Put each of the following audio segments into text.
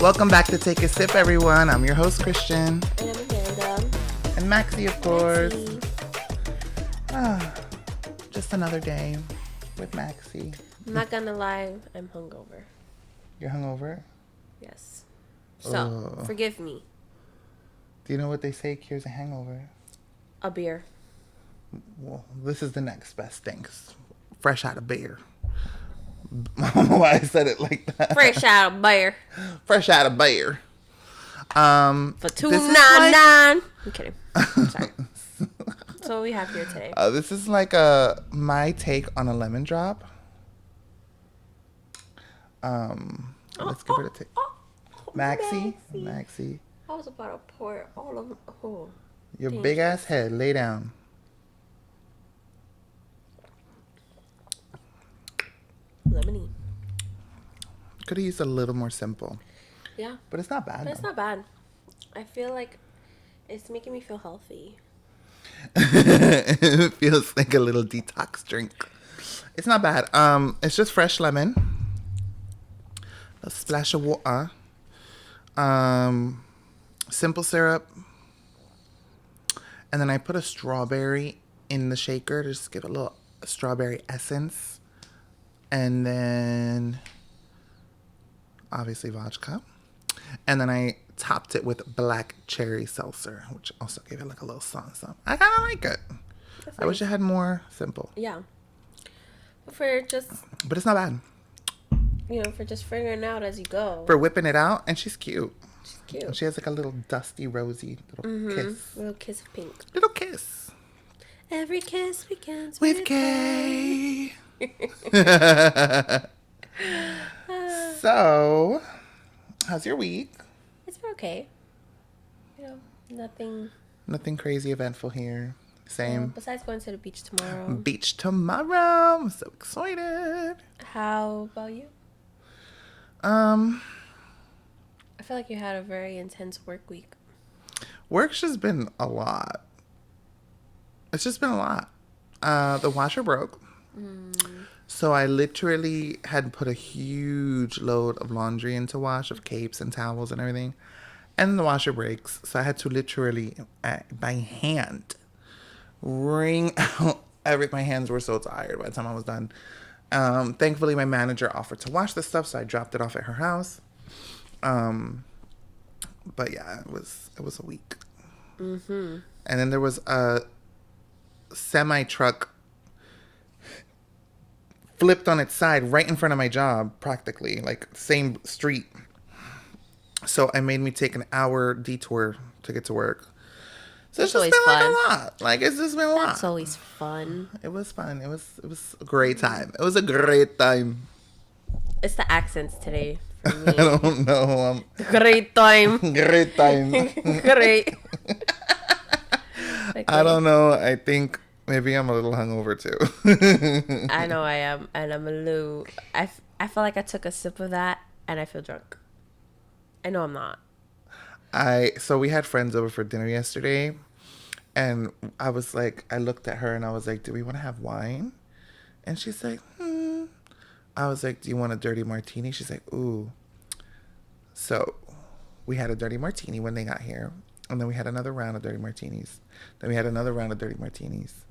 Welcome back to Take a Sip, everyone. I'm your host, Christian. And I'm Amanda. And Maxie, of course. Maxie. Just another day with Maxie. I'm not gonna lie, I'm hungover. You're hungover? Yes. So, forgive me. Do you know what they say cures a hangover? A beer. Well, this is the next best thing. Fresh out of beer. I don't know why I said it like that. Fresh out of beer. Fresh out of beer. For $2.99. I'm kidding. I'm sorry. So what we have here today. This is like my take on a lemon drop. Let's give it a take. Maxie. I was about to pour it all over. Oh, your big ass head. Lay down. Lemony. Could have used a little more simple. Yeah. But it's not bad. But it's not bad. I feel like it's making me feel healthy. It feels like a little detox drink. It's not bad. It's just fresh lemon. A splash of water. Simple syrup. And then I put a strawberry in the shaker to just give a little strawberry essence. And then obviously vodka. And then I topped it with black cherry seltzer, which also gave it like a little something. I kind of like it. That's nice. I wish it had more simple. Yeah. But but it's not bad. For just figuring out as you go. For whipping it out, and she's cute. She's cute. And she has like a little dusty, rosy little kiss. Little kiss of pink. Little kiss. Every kiss begins with K. So, how's your week? It's been okay. Nothing crazy eventful here. Same. Besides going to the beach tomorrow. Beach tomorrow. I'm so excited. How about you? I feel like you had a very intense work week. Work's just been a lot. It's just been a lot. The washer broke. So I literally had put a huge load of laundry into wash, of capes and towels and everything. And the washer breaks. So I had to literally, by hand, wring out my hands were so tired by the time I was done. Thankfully, my manager offered to wash the stuff, so I dropped it off at her house. But yeah, it was a week. And then there was a semi-truck flipped on its side right in front of my job, practically, like same street. So it made me take an hour detour to get to work. So it's just been like a lot. Like, it's just been a lot. That's always fun. It was fun. It was a great time. It was a great time. It's the accents today for me. I don't know. Great time. Great time. Great. I don't know. I think maybe I'm a little hungover too. I know I am. And I'm a little... I feel like I took a sip of that and I feel drunk. I know I'm not. So we had friends over for dinner yesterday, and I was like, I looked at her and I was like, do we want to have wine? And she's like, I was like, do you want a dirty martini? She's like, ooh. So we had a dirty martini when they got here, and then we had another round of dirty martinis. Then we had another round of dirty martinis.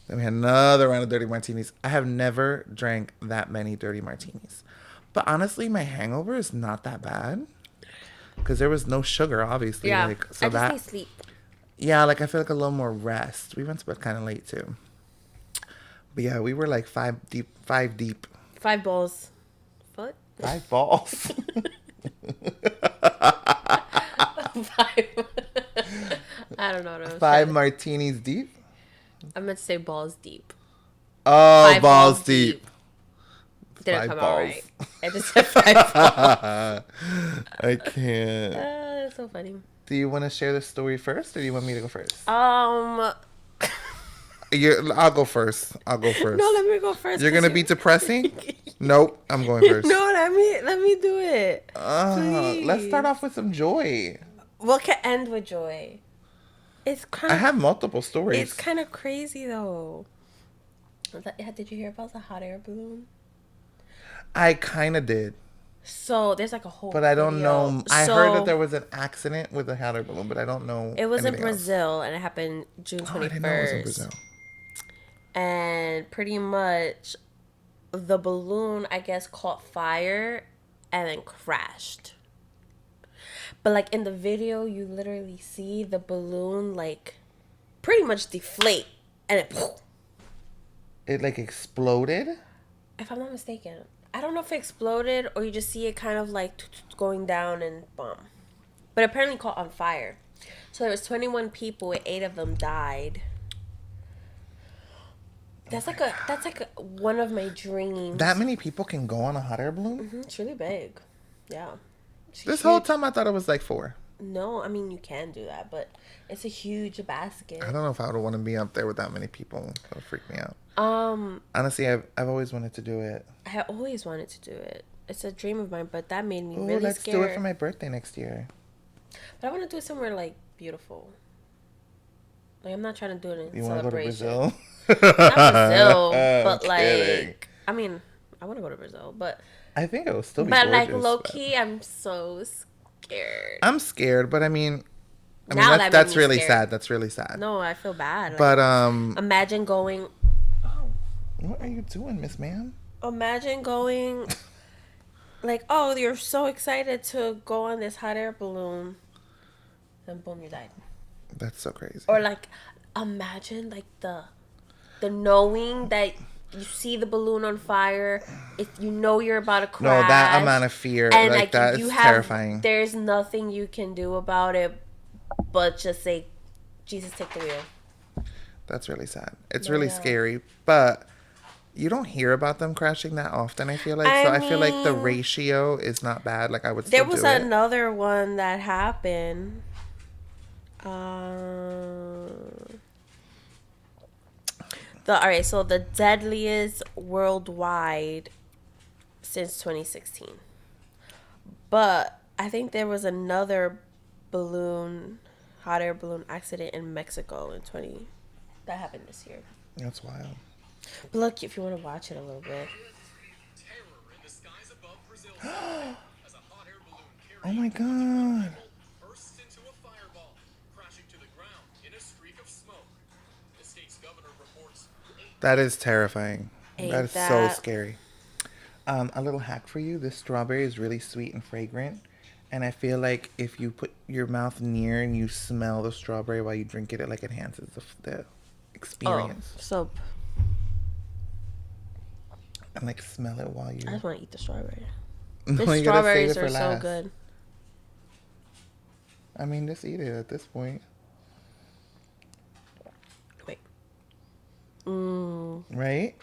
Then we had another round of dirty martinis. I have never drank that many dirty martinis. But honestly, my hangover is not that bad. Because there was no sugar, obviously. Yeah, so I just need sleep. Yeah, like I feel like a little more rest. We went to bed kind of late too. But yeah, we were like five deep. 5 balls. What? 5 balls. 5. I don't know what I'm 5 martinis deep? I meant to say balls deep. Oh, 5 balls deep. Didn't come out right. I just said 5 balls. I can't. That's so funny. Do you want to share the story first, or do you want me to go first? I'll go first. No, let me go first. You're gonna be depressing? Nope, I'm going first. No, let me do it. Let's start off with some joy. What can end with joy? I have multiple stories. It's kind of crazy though. Did you hear about the hot air balloon? I kind of did. So there's like a whole But I don't video. know. I heard that So there was an accident with a hot air balloon, but I don't know it was in anything else. Brazil and it happened June Oh, I didn't know it was in 21st. Brazil. And pretty much the balloon, I guess, caught fire and then crashed. But like in the video, you literally see the balloon like pretty much deflate and it, It like exploded. if I'm not mistaken, I don't know if it exploded or you just see it kind of like going down and bomb. But apparently caught on fire. So there was 21 people and 8 of them died. That's like one of my dreams. That many people can go on a hot air balloon? It's really big. Yeah. It's This huge. whole time I thought it was like 4. No, I mean you can do that, but it's a huge basket. I don't know if I would want to be up there with that many people. That would freak me out. Um, Honestly, I've always wanted to do it. I always wanted to do it. It's a dream of mine, but that made me Ooh, really let's scared. do it for my birthday next year. But I want to do it somewhere like beautiful. Like I'm not trying to do it in You want to go to celebration. Brazil? Not Brazil, but kidding. like I mean, I want to go to Brazil, but I think it will still be but gorgeous. like low key, I'm so scared. I'm scared, but I mean Now that that's made me really scared. sad. That's really sad. No, I feel bad. Like, But imagine going. what are you doing, Miss Ma'am? Imagine going. Like, oh, you're so excited to go on this hot air balloon, then boom, you died. That's so crazy. Or like, imagine like the knowing that you see the balloon on fire, if you know you're about to crash. No, that amount of fear, and like that is terrifying. There's nothing you can do about it, but just say, Jesus, take the wheel. That's really sad. It's No, really yeah. scary, but you don't hear about them crashing that often. I feel like I feel like the mean, ratio is not bad. Like I would There still was do it. another one that happened. So the deadliest worldwide since 2016. But I think there was another hot air balloon accident in Mexico that happened this year. That's wild. But look, if you want to watch it a little bit. Oh my god. Bursts into a fireball, crashing to the ground in a streak of smoke. The state's governor reports That is terrifying. Ain't That is so that- scary. A little hack for you. This strawberry is really sweet and fragrant. And I feel like if you put your mouth near and you smell the strawberry while you drink it, it like enhances the experience. So And like smell it while you. I just want to eat the strawberry. No, The you gotta save strawberries it for are so last. good. I mean, just eat it at this point, Wait. right?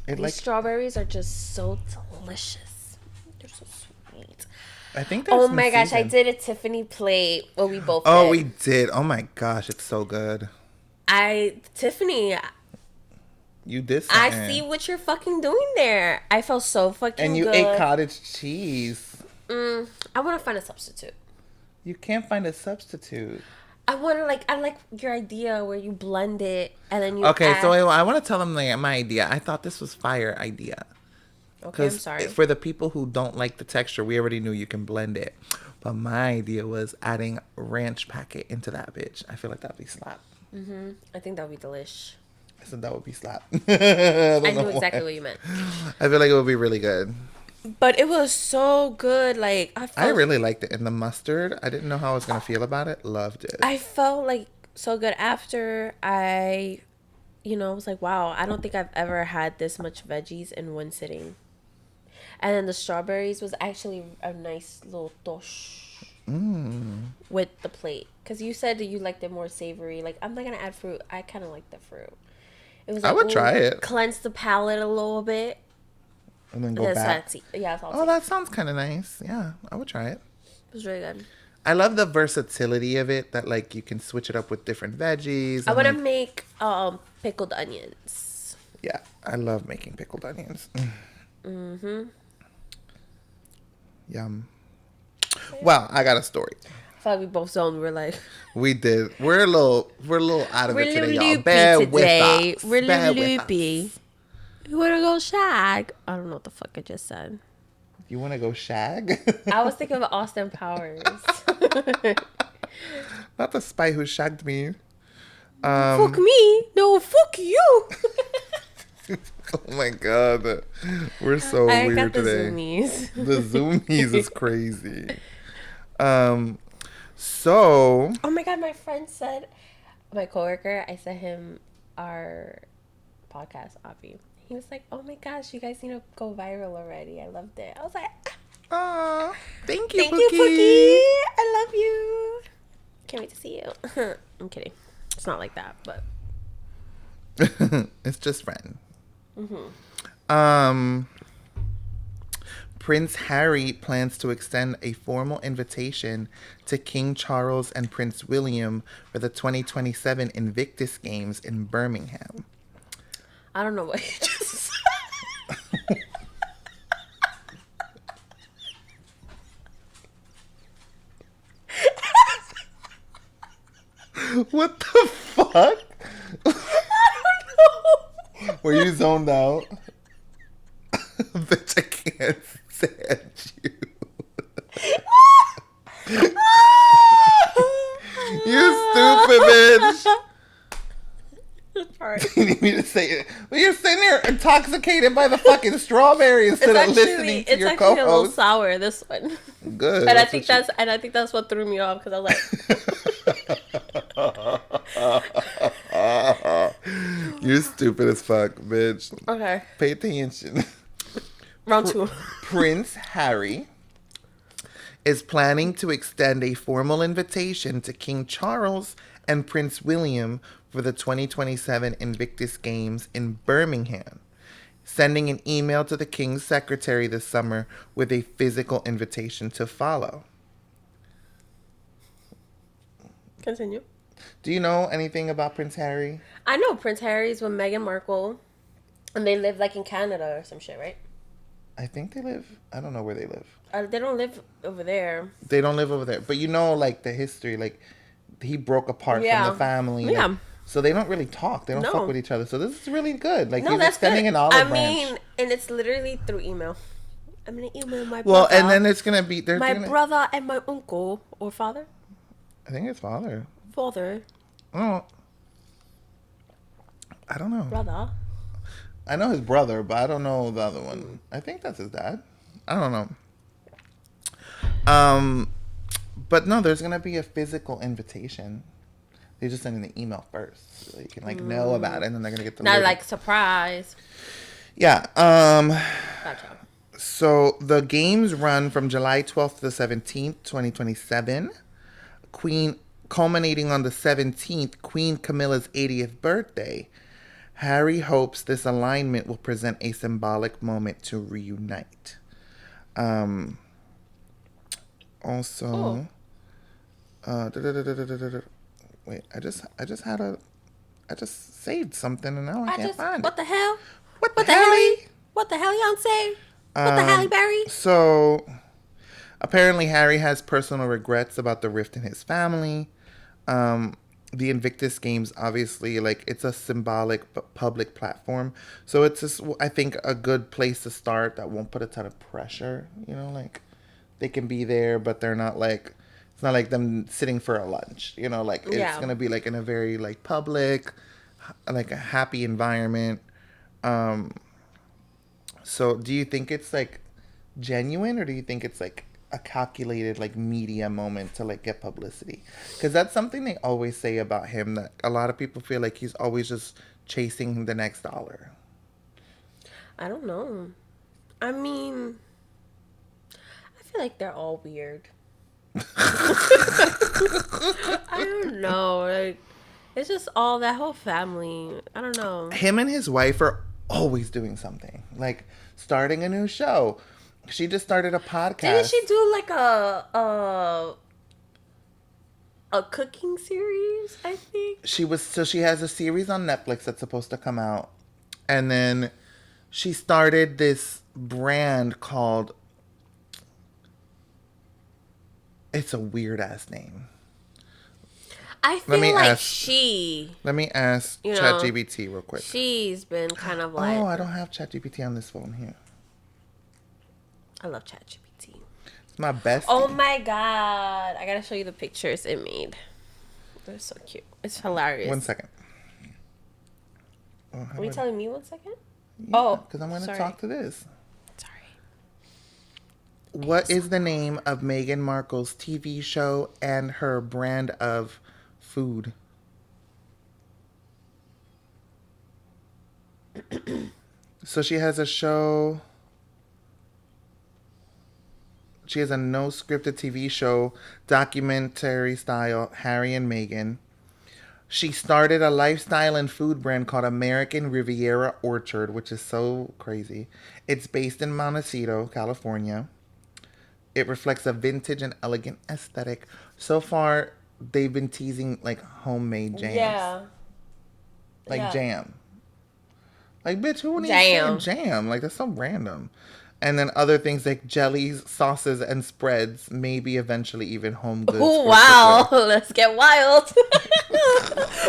It These like strawberries are just so delicious. They're so sweet. I think. Oh there's my some gosh, I season. did a Tiffany plate. Well, we both Oh, did. we did. Oh my gosh, it's so good. Tiffany, You did I something. see what you're fucking doing there. I felt so fucking And you good. ate cottage cheese. I want to find a substitute. You can't find a substitute. I like your idea where you blend it and then you Okay, add... so I want to tell them my idea. I thought this was fire idea. Okay, I'm Because sorry. for the people who don't like the texture, we already knew you can blend it. But my idea was adding ranch packet into that bitch. I feel like that'd be slap. I think that would be delish. I said that would be slap. I knew exactly what you meant. I feel like it would be really good. But it was so good. Like I really liked it. And the mustard, I didn't know how I was going to feel about it. Loved it. I felt like so good after I was like, wow, I don't think I've ever had this much veggies in one sitting. And then the strawberries was actually a nice little tosh with the plate. Because you said that you liked it more savory. Like, I'm not going to add fruit. I kind of like the fruit. It was I would try it. Cleanse the palate a little bit. And then go That's back. salty. Yeah, salty. Oh, that sounds kind of nice. Yeah, I would try it. It was really good. I love the versatility of it, that like you can switch it up with different veggies. I and, want to like, make pickled onions. yeah, I love making pickled onions. Yum. Well, I got a story. I feel like we both zoned. We're like, We did. We're a little out of we're it a today, little y'all. loopy Bear today. with us. We're a Bear little with loopy. us. You want to go shag? I don't know what the fuck I just said. You want to go shag? I was thinking of Austin Powers. Not the spy who shagged me. Fuck me. No, fuck you. Oh my god. We're so I weird got the today. zoomies. The zoomies is crazy. So Oh my god, my friend said, my coworker, I sent him our podcast, Avi. He was like, oh my gosh, you guys need to go viral already. I loved it. I was like, aw, thank you, thank you, Pookie. Pookie. I love you. Can't wait to see you. I'm kidding. It's not like that, but. It's just friend. Um, Prince Harry plans to extend a formal invitation to King Charles and Prince William for the 2027 Invictus Games in Birmingham. I don't know what you just said. What the fuck? I Were you zoned out? Bitch, I can't stand you. You stupid bitch. Sorry. You need me to say it. But you're sitting there intoxicated by the fucking strawberry instead of listening to your It's actually a little co-host. sour, this one. Good. And I think that's what threw me off because I was like, You're stupid as fuck, bitch. okay, Pay attention. round two. Prince Harry is planning to extend a formal invitation to King Charles and Prince William for the 2027 Invictus Games in Birmingham, sending an email to the King's secretary this summer with a physical invitation to follow. Continue. Do you know anything about Prince Harry? I know Prince Harry's with Meghan Markle, and they live like in Canada or some shit, right? I think they live. I don't know where they live. They don't live over there. They don't live over there. But you know, like, the history, like, he broke apart Yeah. from the family. Yeah. Like, so they don't really talk. They don't No. fuck with each other. So this is really good. Like, No, he's that's extending good. an olive I branch. mean, and it's literally through email. I'm gonna email my Well, brother. and then it's going to be... my brother and my uncle or father. I think it's father. Father, Oh. I don't know. brother. I know his brother, but I don't know the other one. I think that's his dad. I don't know. But no, there's gonna be a physical invitation. They just send an email first, so you can like know about it, and then they're gonna get the. Not lid. like surprise. Yeah. Gotcha. So the games run from July 12th to the 17th, 2027. Culminating on the 17th, Queen Camilla's 80th birthday. Harry hopes this alignment will present a symbolic moment to reunite. Also, wait, I just saved something and now I can't find What it. the hell? What What the the hell? hell? What the hell, Beyonce? What the Halle Berry? So, apparently Harry has personal regrets about the rift in his family. The Invictus Games, obviously, like, it's a symbolic but public platform. So it's just, I think, a good place to start that won't put a ton of pressure. You know, like, they can be there, but they're not like, it's not like them sitting for a lunch. You know, like, it's Yeah. going to be, like, in a very, like, public, like, a happy environment. So do you think it's, like, genuine, or do you think it's, like, a calculated, like, media moment to, like, get publicity? Because that's something they always say about him, that a lot of people feel like he's always just chasing the next dollar. I don't know. I mean, I feel like they're all weird. I don't know. Like, it's just all that whole family. I don't know. Him and his wife are always doing something, like starting a new show. She just started a podcast. Didn't she do like a cooking series? I think. She has a series on Netflix that's supposed to come out, and then she started this brand called, it's a weird ass name. I feel me like ask- Let me ask You know, ChatGPT real quick. she's been kind of like. Oh, I don't have ChatGPT on this phone here. I love ChatGPT. It's my bestie. Oh my god. I gotta show you the pictures it made. They're so cute. It's hilarious. 1 second. Oh, Are you telling me 1 second? Yeah, Oh, because I'm going to sorry. talk to this. Sorry. What is the name of Meghan Markle's TV show and her brand of food? So she has a show. She has a no scripted TV show, documentary style, Harry and Meghan. She started a lifestyle and food brand called American Riviera Orchard, which is so crazy. It's based in Montecito, California. It reflects a vintage and elegant aesthetic. So far, they've been teasing like homemade jams. Yeah. Like Yeah. jam. Like, bitch, who needs saying jam? Like, that's so random. And then other things like jellies, sauces, and spreads, maybe eventually even home goods. Oh, for wow. cookware. Let's get wild.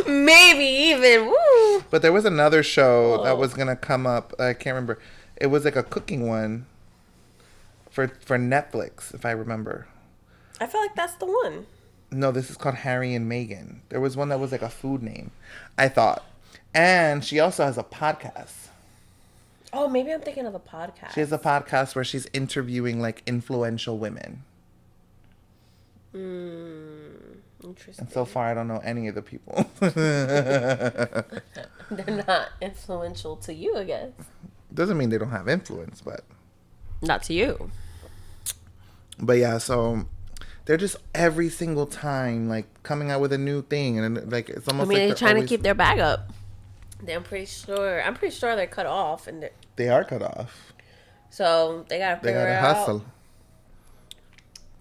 Maybe even. Woo. But there was another show that was going to come up. I can't remember. It was like a cooking one for Netflix, if I remember. I feel like that's the one. No, this is called Harry and Meghan. There was one that was like a food name, I thought. And she also has a podcast. Oh, maybe I'm thinking of the podcast. She has a podcast where she's interviewing like influential women. Interesting. And so far, I don't know any of the people. They're not influential to you, I guess. Doesn't mean they don't have influence, but Not to you. yeah. So they're just every single time like coming out with a new thing, and like it's almost. I mean, like they're trying always, to keep their bag up. I'm pretty sure they're cut off, and They are cut off. so they gotta They figure gotta it hustle. out.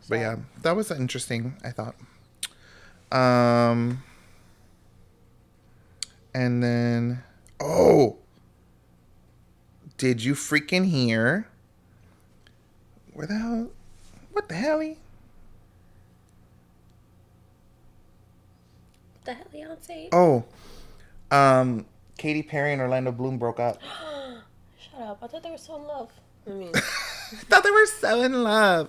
But yeah, that was interesting, I thought. And then, did you freaking hear? Where the hell? What the hell? What the hell, Beyonce? Katy Perry and Orlando Bloom broke up. Shut up! I thought they were so in love. I mean, I thought they were so in love.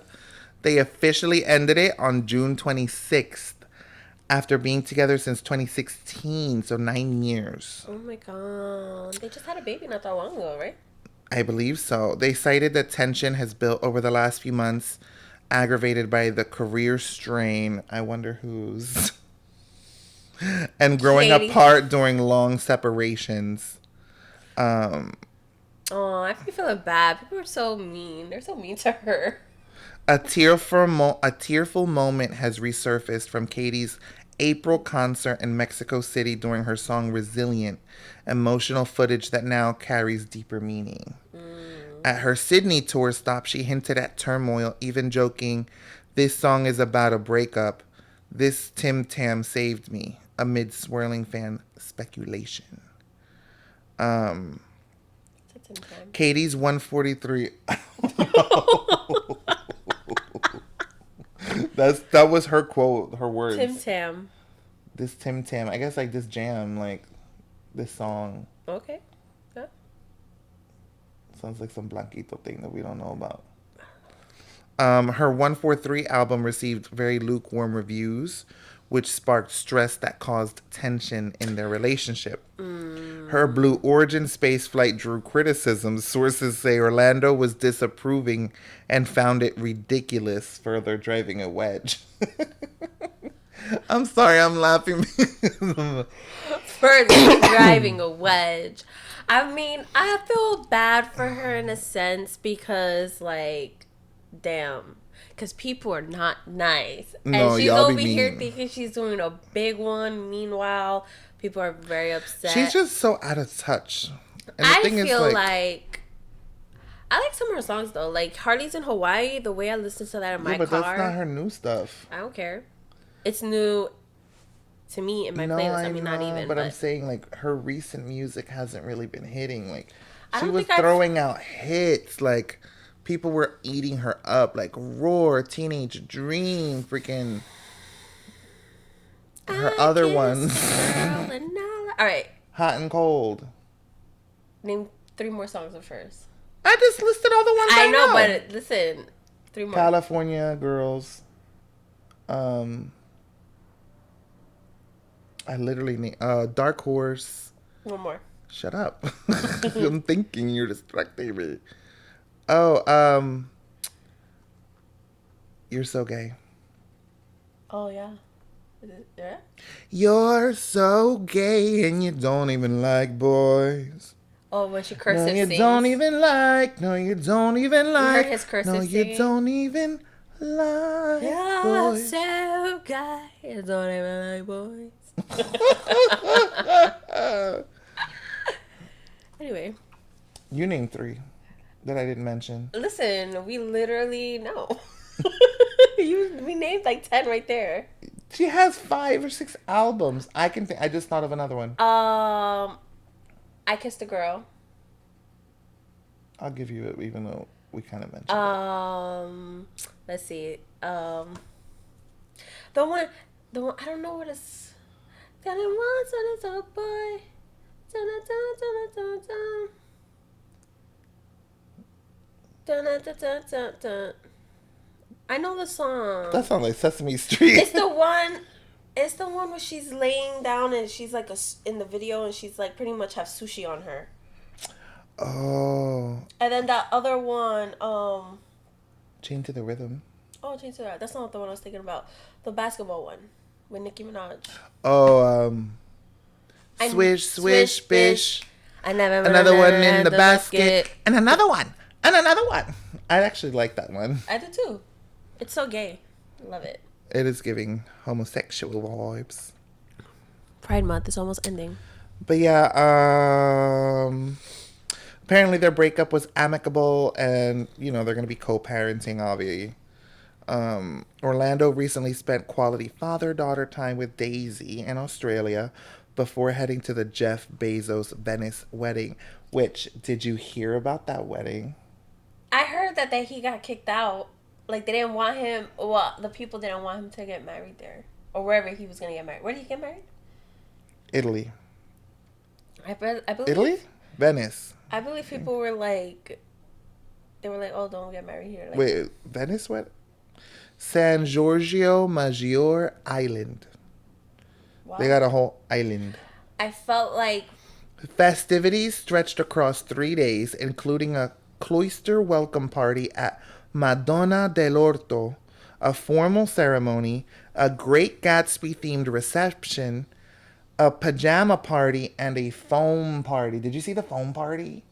They officially ended it on June 26th after being together since 2016, so 9 years. oh my god, they just had a baby not that long ago, right? I believe so. They cited that tension has built over the last few months, aggravated by the career strain. I wonder whose. And growing Katy. apart during long separations. Oh, I feel feeling bad. People are so mean. They're so mean to her. A tearful moment has resurfaced from Katy's April concert in Mexico City during her song Resilient, emotional footage that now carries deeper meaning. At her Sydney tour stop, she hinted at turmoil, even joking, "This song is about a breakup. This Tim Tam saved me," amid swirling fan speculation. Katie's 143. That was her quote, her words. Tim Tam. This Tim Tam. I guess like this jam, like this song. Okay. Yeah. Sounds like some Blanquito thing that we don't know about. Her 143 album received very lukewarm reviews, which sparked stress that caused tension in their relationship. Her Blue Origin spaceflight drew criticism. Sources say Orlando was disapproving and found it ridiculous, further driving a wedge. I'm sorry, I'm laughing. Further driving a wedge. I mean, I feel bad for her in a sense because, like, damn. Because people are not nice. No, and she's y'all be over here mean. thinking she's doing a big one. Meanwhile, people are very upset. She's just so out of touch. And I feel like I like some of her songs though. Like Harley's in Hawaii, the way I listen to that in my but car. that's not her new stuff. I don't care. It's new to me in my playlist. I mean, not even. But I'm saying like her recent music hasn't really been hitting. Like I she don't was think I've- throwing out hits. Like people were eating her up. Like Roar, Teenage Dream, freaking her other ones. All right. Hot and Cold. Name 3 more songs of hers. I just listed all the ones I know, know. but listen, 3 more. California girls. I literally need Dark Horse. 1 more. Shut up. I'm thinking, you're distracting me. Oh, You're So Gay. Oh yeah. Is it there? You're so gay and you don't even like boys. Oh, when she No, cursive you sings. don't even like. No, you don't even like. You heard his cursive No, you singing? don't even like You're boys. so gay. You don't even like boys. Anyway. You named 3 that I didn't mention. Listen, we literally know. We named like 10 right there. She has 5 or 6 albums. I just thought of another one. I Kissed a Girl. I'll give you it, even though we kind of mentioned Let's see. The one, I don't know what it's. Telling once on it's a boy. Dun, dun, dun, dun, dun, dun. Dun, dun, dun, dun, dun. I know the song. it. That sounds like Sesame Street. It's the one. It's the one where she's laying down and she's like in the video and she's like pretty much have sushi on her. Oh. And then that other one, Chain to the Rhythm. oh, change to that. That's not the one I was thinking about. The basketball one with Nicki Minaj. Oh, Swish, swish, bish. I never Another one in the basket. And another one. And another one. I actually like that one. I do too. It's so gay. Love it. It is giving homosexual vibes. Pride Month is almost ending. But yeah, apparently their breakup was amicable and, they're going to be co-parenting, obviously. Orlando recently spent quality father-daughter time with Daisy in Australia before heading to the Jeff Bezos Venice wedding. Which, did you hear about that wedding? I heard that he got kicked out. Like, they didn't want him. Well, the people didn't want him to get married there. Or wherever he was going to get married. Where did he get married? Italy. I believe. Italy? Venice. I believe people were like. They were like, oh, don't get married here. Like, Wait, Venice what? San Giorgio Maggiore Island. wow. They got a whole island. I felt like. Festivities stretched across 3 days, including a cloister welcome party at Madonna dell'Orto, a formal ceremony, a Great Gatsby-themed reception, a pajama party, and a foam party. Did you see the foam party?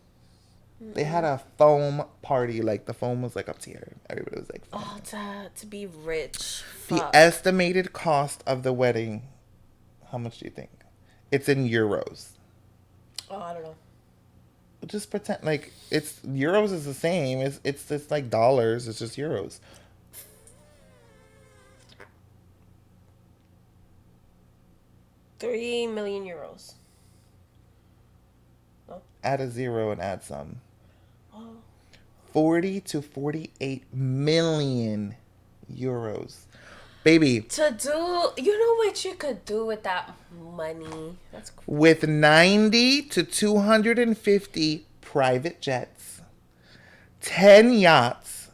Mm-hmm. They had a foam party. Like, the foam was, like, up to here. Everybody was, like, foam. Oh, to be rich. The Fuck. estimated cost of the wedding, how much do you think? It's in euros. Oh, I don't know. Just pretend like it's euros is the same. It's like dollars. It's just euros. €3 million. No. Add a 0 and add some. Oh. 40 to 48 million euros. Baby. To do, you know what you could do with that money? That's cool. With 90 to 250 private jets, 10 yachts,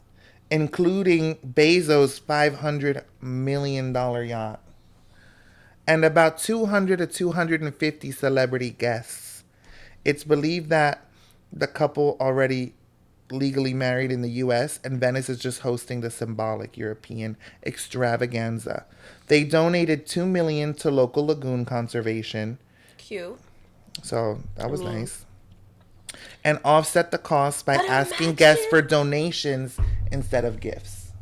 including Bezos' $500 million yacht, and about 200 to 250 celebrity guests. It's believed that the couple already legally married in the U.S., and Venice is just hosting the symbolic European extravaganza. They donated $2 million to local lagoon conservation. Cute. So that was nice. And offset the costs by But asking guests for donations instead of gifts.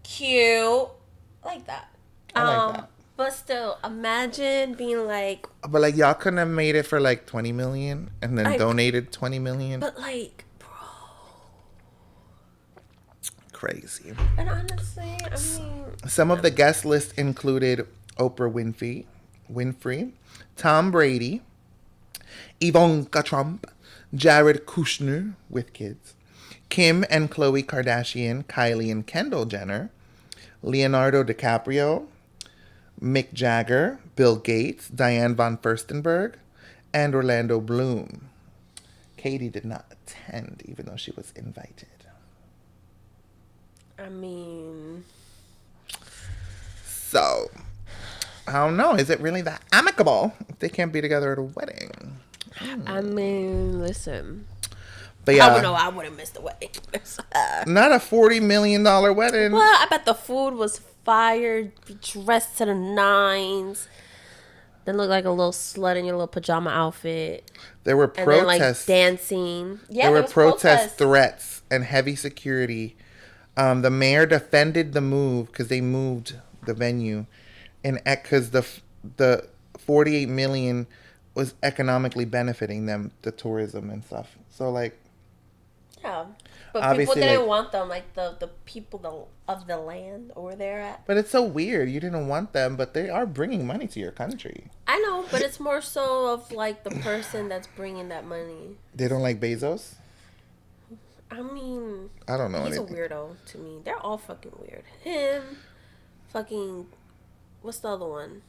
Cute. Like that. I like that. But still, imagine being like. But like y'all couldn't have made it for like 20 million and then donated 20 million. But like, Crazy. and honestly, I mean, some of the guest list included Oprah Winfrey, Tom Brady, Ivanka Trump, Jared Kushner with kids, Kim and Khloe Kardashian, Kylie and Kendall Jenner, Leonardo DiCaprio, Mick Jagger, Bill Gates, Diane von Furstenberg, and Orlando Bloom. Katy did not attend, even though she was invited. I mean, So, I don't know. Is it really that amicable if they can't be together at a wedding? listen. But I would yeah, know. I wouldn't miss the wedding. not a $40 million wedding. Well, I bet the food was fire. Be dressed to the nines. Then look like a little slut in your little pajama outfit. There were And then like protests. dancing. Yeah, There were was protest protests. threats and heavy security. The mayor defended the move because they moved the venue, and because the 48 million was economically benefiting them, the tourism and stuff. So like, Yeah. But obviously, people didn't like- want them, like the people of the land or where they're at. but it's so weird. You didn't want them, but they are bringing money to your country. I know, but it's more so of like the person that's bringing that money. They don't like Bezos. I mean, I don't know he's anything. a weirdo to me. They're all fucking weird. Him, fucking, what's the other one?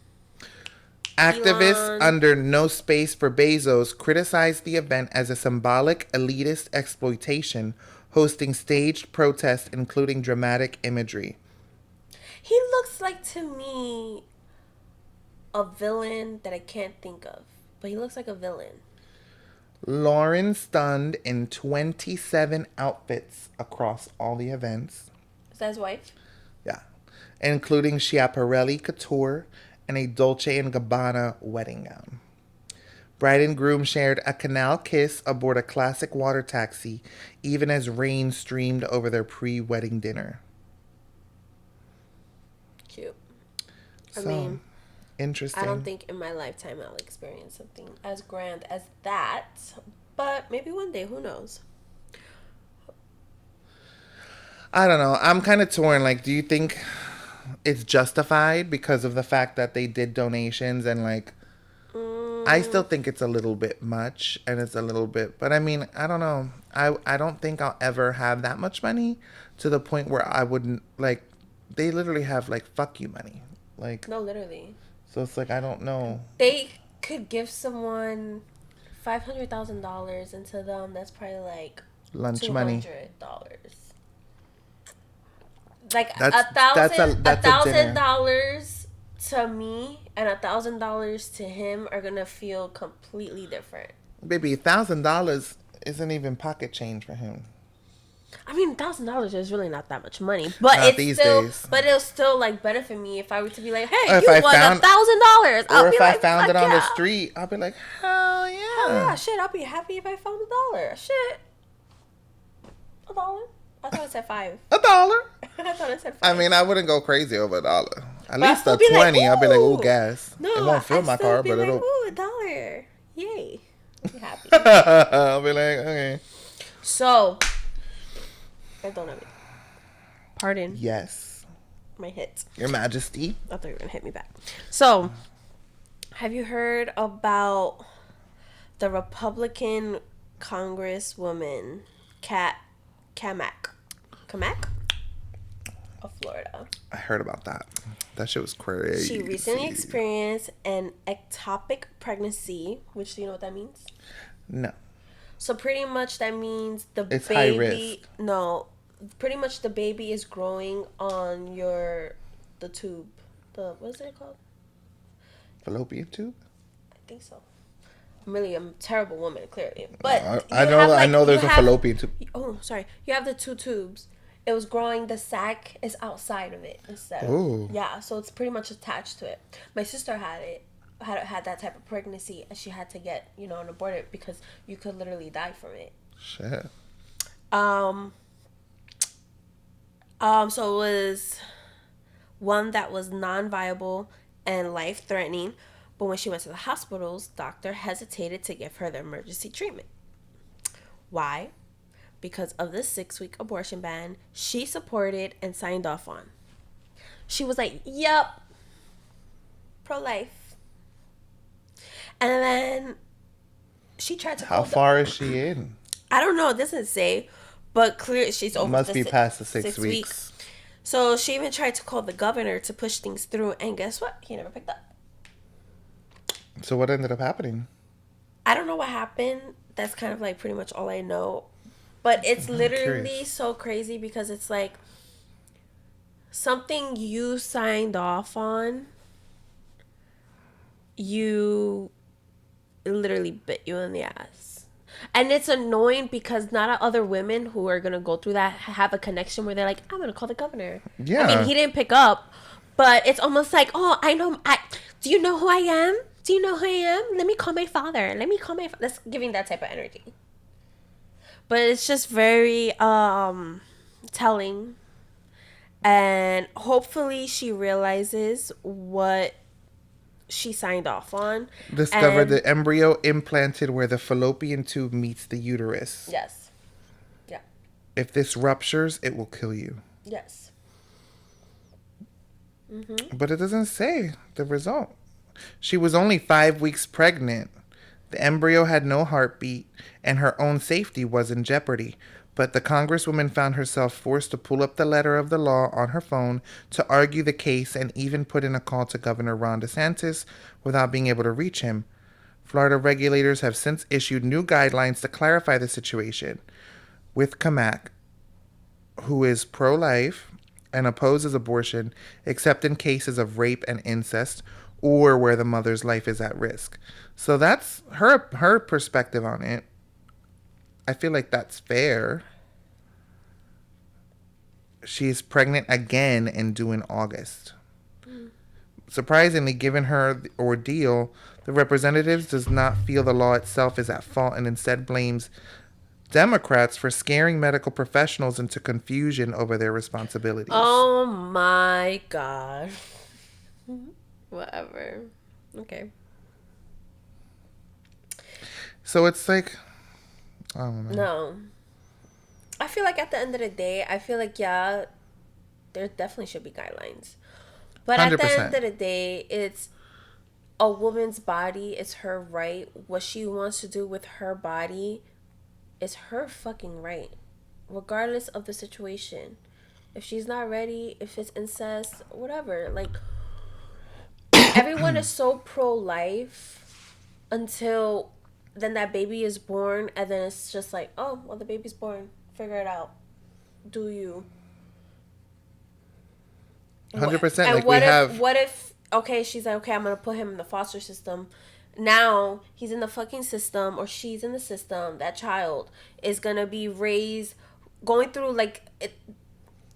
Activists Elon. under No Space for Bezos criticized the event as a symbolic elitist exploitation, hosting staged protests including dramatic imagery. He looks like to me a villain that I can't think of, but he looks like a villain. Lauren stunned in 27 outfits across all the events. Is that his wife? Yeah. Including Schiaparelli couture and a Dolce & Gabbana wedding gown. Bride and groom shared a canal kiss aboard a classic water taxi, even as rain streamed over their pre-wedding dinner. Cute. So, I mean, interesting. I don't think in my lifetime I'll experience something as grand as that, but maybe one day, who knows? I don't know. I'm kind of torn. Like, do you think it's justified because of the fact that they did donations and like I still think it's a little bit much and it's a little bit, but I mean, I don't know. I don't think I'll ever have that much money to the point where I wouldn't like they literally have like fuck you money. Like No, literally. so it's like I don't know. They could give someone $500,000 and to them that's probably like Lunch money. $200. Like That's a dinner. $1,000 to me and $1,000 to him are gonna feel completely different. Baby, $1,000 isn't even pocket change for him. I mean, $1,000 is really not that much money, but Not it's these still, days. but it'll still like benefit me if I were to be like, hey, Or if you I won found- $1,000. Or if I like, found it fuck on the yeah. street, I'll be like, hell yeah. Oh yeah, shit, I'll be happy if I found $1. Shit, $1. I thought it said $5. $1. I thought it said $5. I mean, I wouldn't go crazy over $1. At But I least still a be like, 20. I'll be like, ooh. ooh, gas. No, It won't fill my still car, be but like, it'll. ooh, $1. Yay. Be happy. I'll be like, okay. So, perdóname. Pardon Yes, my hits. Your Majesty. I thought you were going to hit me back. So, have you heard about the Republican Congresswoman, Kamak of Florida? I heard about that. That shit was crazy. She recently experienced an ectopic pregnancy, which do you know what that means? No. So pretty much that means the It's baby. high risk. No, pretty much the baby is growing on the tube. What is it called? Fallopian tube? I think so. I'm really a terrible woman, clearly. But I you know. have, I know. you There's a have- fallopian tube. Oh, sorry. You have the two tubes. It was growing. The sac is outside of it instead. Ooh. Yeah, so it's pretty much attached to it. My sister had it. Had that type of pregnancy, and she had to get an aborted because you could literally die from it. Shit. So it was one that was non-viable and life-threatening, but when she went to the hospitals, doctor hesitated to give her the emergency treatment. Why? Because of the 6-week abortion ban she supported and signed off on. She was like, "Yep, pro-life." And then she tried to. How far is she in? I don't know. It doesn't say, but clear she's over. Must the be si- past the 6 weeks. So she even tried to call the governor to push things through, and guess what? He never picked up. So what ended up happening? I don't know what happened. That's kind of like pretty much all I know. But it's I'm literally curious. so crazy because it's like something you signed off on, you literally bit you in the ass. And it's annoying because not other women who are gonna go through that have a connection where they're like, I'm gonna call the governor. I mean, Yeah. he didn't pick up, but it's almost like, oh, I know. Do you know who I am? Do you know who I am? Let me call my father. Let me call my. That's giving that type of energy. But it's just very telling, and hopefully she realizes what she signed off on. Discovered And the embryo implanted where the fallopian tube meets the uterus. yes, yeah, If this ruptures, it will kill you. yes. But it doesn't say the result. She was only 5 weeks pregnant. The embryo had no heartbeat, and her own safety was in jeopardy. But the Congresswoman found herself forced to pull up the letter of the law on her phone to argue the case and even put in a call to Governor Ron DeSantis without being able to reach him. Florida regulators have since issued new guidelines to clarify the situation, with Kamak, who is pro life and opposes abortion except in cases of rape and incest or where the mother's life is at risk. So that's her perspective on it. I feel like that's fair. She's pregnant again and due in August. Surprisingly, given her ordeal, the representatives does not feel the law itself is at fault and instead blames Democrats for scaring medical professionals into confusion over their responsibilities. Oh my god. Whatever. Okay. So it's like, I don't know. No. I feel like at the end of the day, I feel like, yeah, there definitely should be guidelines. But at the end 100%. of the day, it's a woman's body. It's her right. What she wants to do with her body is her fucking right, regardless of the situation. If she's not ready, if it's incest, whatever. Like, everyone is so pro-life until then that baby is born, and then it's just like, oh, well, the baby's born. Figure it out. Do you? 100%. And Like we have, what if okay, she's like, okay, I'm gonna put him in the foster system. Now he's in the fucking system, or she's in the system. That child is gonna be raised, going through like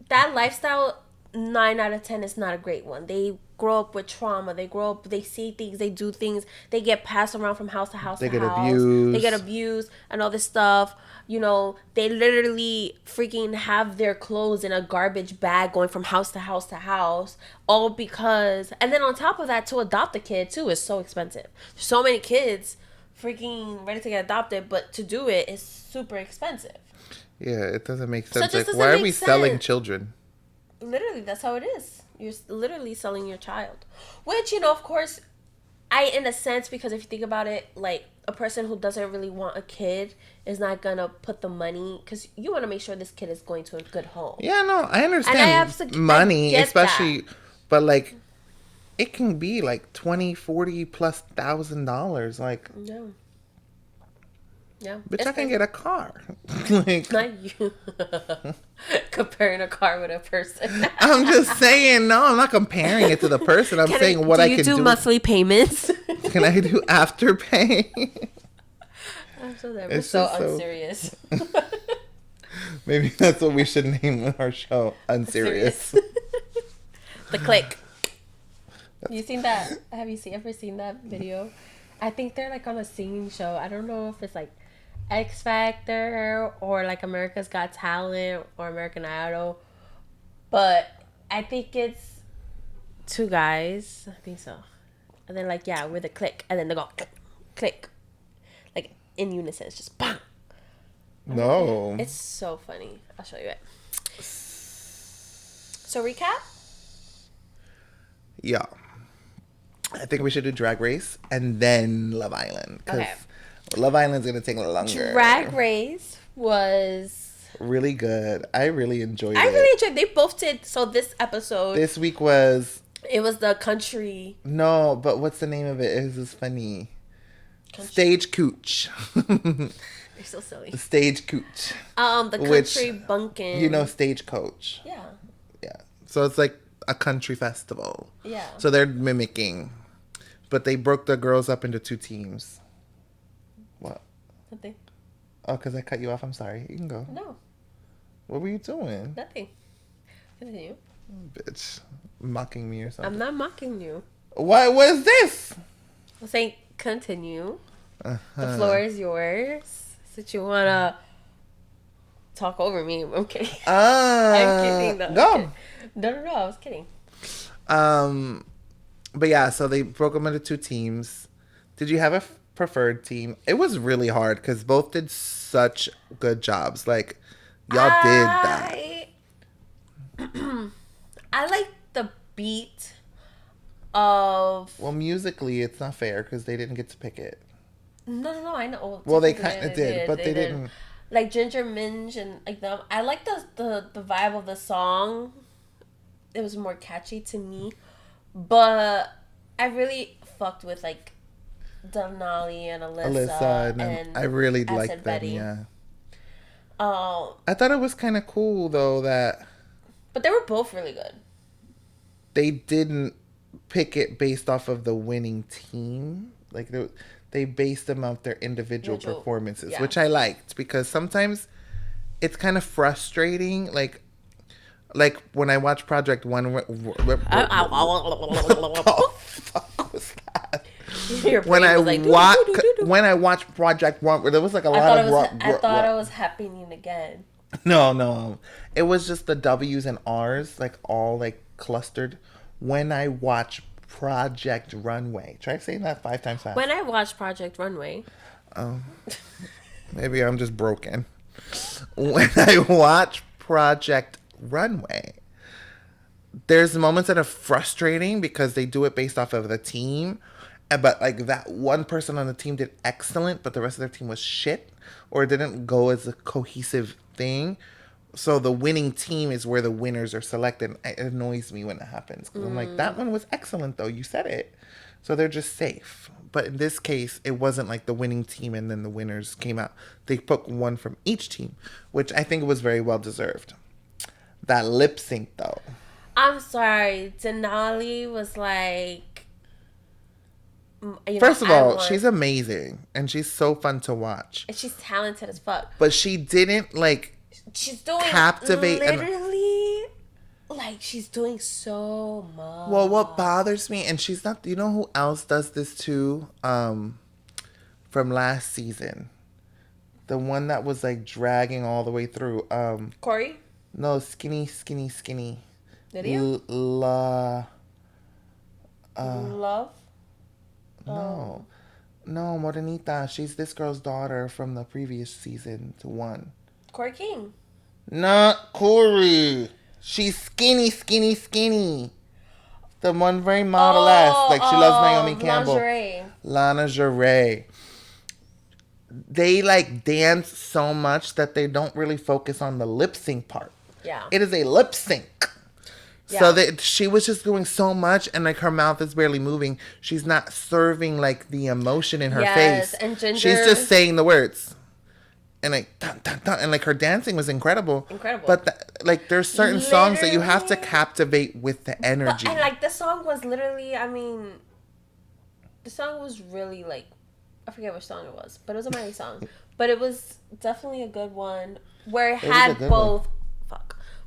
that lifestyle. 9 out of 10 is not a great one. They grow up with trauma. They grow up. They see things. They do things. They get passed around from house to house they to get house. They get abused. abused and all this stuff. You know, they literally freaking have their clothes in a garbage bag going from house to house to house, all because. And then on top of that, to adopt a kid too is so expensive. So many kids freaking ready to get adopted, but to do it is super expensive. Yeah, it doesn't make So it sense. just Like, doesn't why are make we selling sense. children? Literally, that's how it is. You're literally selling your child, which, you know, of course, I, in a sense, because if you think about it, like, a person who doesn't really want a kid is not gonna put the money, because you want to make sure this kid is going to a good home. Yeah, no, I And I understand I money, get that. especially, but like, it can be like 20, 40 plus $1,000. Like, Yeah, yeah, bitch, it's I can crazy. get a car. Like, Not you comparing a car with a person. I'm just saying, no, I'm not comparing it to the person. I'm saying what Do I you can do do. monthly payments? Can I do after pay? I'm so that we're It's so just so. unserious. Maybe that's what we should name our show. Serious. Unserious. The click. You seen that? Have you ever seen that video? I think they're like on a singing show. I don't know if it's like X Factor or like America's Got Talent or American Idol, but I think it's two guys. I think so. And then like, yeah, with a click, and then they go click, like in unison. It's just bang. No. It's so funny. I'll show you it. So recap. Yeah. I think we should do Drag Race and then Love Island. Because Okay. Love Island's going to take a little longer. Drag Race was. Really good. I really enjoyed I it. really enjoyed. They both did. So this episode, This week was. it was the country. No, but what's the name of it? It was funny. Country. Stage cooch. You're so silly. Stage cooch. The Which, country bunkin'. You know, stagecoach. Yeah. Yeah. So it's like a country festival. Yeah. So they're mimicking. But they broke the girls up into 2 teams. What? Nothing. Oh, because I cut you off. I'm sorry. You can go. No. What were you doing? Nothing. Continue. Bitch. Mocking me or something. I'm not mocking you. What was this? I'm saying continue. Uh-huh. The floor is yours. Since you wanna talk over me, I'm kidding. I'm kidding. Though. Go. No, I was kidding. But yeah, so they broke them into 2 teams. Did you have a preferred team? It was really hard because both did such good jobs. Like, y'all did that. I like the beat of. Well, musically, it's not fair because they didn't get to pick it. No, I know. Well, they kind of did, but they didn't. Like Ginger Minge and like them. I like the vibe of the song. It was more catchy to me, but I really fucked with like Denali and Alyssa and I really Acid liked them. Betty. Yeah. I thought it was kind of cool though that. But they were both really good. They didn't pick it based off of the winning team. Like they based them off their individual performances, yeah. which I liked because sometimes it's kind of frustrating. Like when I watch Project One. What the fuck was that? When I watched Project One, there was like a lot of. I thought it was happening again. No, it was just the W's and R's like all like clustered. When I watch Project Runway, try saying that 5 times fast. When I watched Project Runway, maybe I'm just broken. When I watch Project Runway, there's moments that are frustrating because they do it based off of the team, but like that one person on the team did excellent, but the rest of their team was shit or didn't go as a cohesive thing. So the winning team is where the winners are selected. It annoys me when it happens because I'm like, that one was excellent though. You said it. So they're just safe. But in this case, it wasn't like the winning team and then the winners came out. They took one from each team, which I think was very well deserved. That lip sync though. I'm sorry. Denali was like. First of all, she's amazing and she's so fun to watch. And she's talented as fuck. But she didn't like. She's doing captivate literally like she's doing so much. Well, what bothers me, and she's not. You know who else does this too? From last season, the one that was like dragging all the way through. Corey? No, skinny. Lydia? Love? No, Morenita. She's this girl's daughter from the previous season to 1. Corey King. Not Corey. She's skinny. The one very model-esque. Like, she loves Naomi Campbell. Lingerie. They, like, dance so much that they don't really focus on the lip sync part. Yeah. It is a lip sync. Yeah. So she was just doing so much, and, like, her mouth is barely moving. She's not serving, like, the emotion in her face. And Ginger. She's just saying the words. And like, dun, dun, dun, and like her dancing was incredible. But like, there's certain songs that you have to captivate with the energy. And like, the song was literally, I mean, the song was really like, I forget which song it was, but it was a Miley song. But it was definitely a good one where it had both.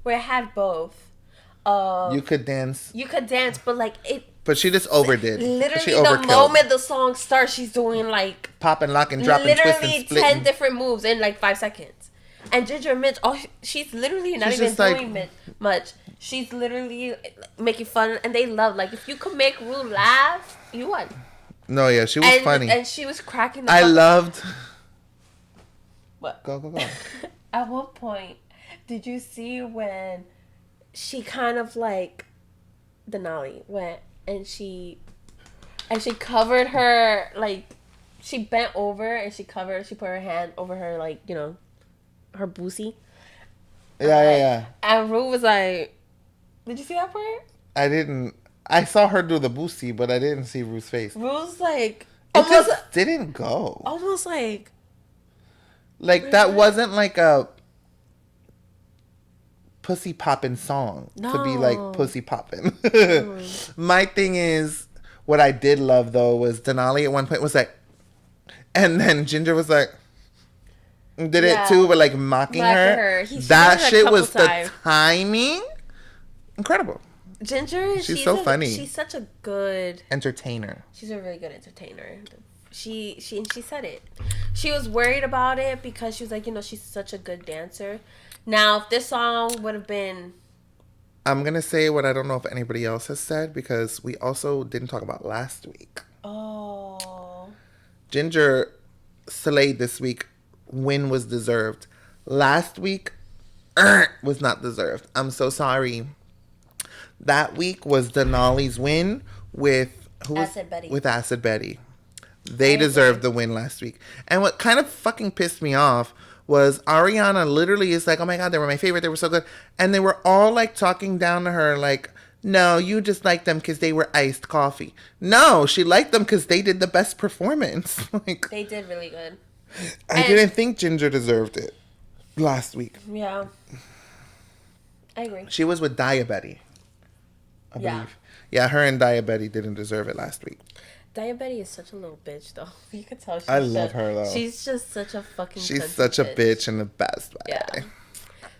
Where it had both. You could dance, but like it. But she just overdid. Literally, the moment the song starts, she's doing like pop and lock and drop and twist and split. Literally 10 different moves in like 5 seconds. And Ginger Minge, she's literally not even doing much. She's literally making fun, and they love. Like, if you could make Rue laugh, you won. No, yeah, she was funny, and she was cracking. I loved. What? Go. At one point, did you see when she kind of like Denali went? And she covered her, like, she bent over and she put her hand over her, like, you know, her boosie. Yeah. And Rue was like, did you see that part? I didn't. I saw her do the boosie, but I didn't see Rue's face. Rue's like, It Almost, just didn't go. almost like Like, that wasn't like a pussy poppin' song to be like no. pussy poppin'. My thing is, what I did love though was Denali at one point was like, and then Ginger was like, did it too, but like mocking her. She That did it a shit couple was the times. timing. Incredible. Ginger, She's so funny. She's such a good. Entertainer. She's a really good entertainer. She said it. She was worried about it because she was like, she's such a good dancer. Now, if this song would have been, I'm gonna say what I don't know if anybody else has said because we also didn't talk about last week. oh, Ginger slayed this week. Win was deserved. Last week was not deserved. I'm so sorry. That week was Denali's win with Acid Betty. With Acid Betty. They deserved the win last week. And what kind of fucking pissed me off was Ariana literally is like, oh my God, they were my favorite. They were so good. And they were all like talking down to her like, no, you just liked them because they were iced coffee. No, she liked them because they did the best performance. Like, they did really good. I didn't think Ginger deserved it last week. Yeah, I agree. She was with Diabetti, I believe. Yeah, her and Diabetti didn't deserve it last week. Diabetti is such a little bitch, though. You can tell. I love her, though. She's just such a fucking. She's such a bitch in the best way. Yeah.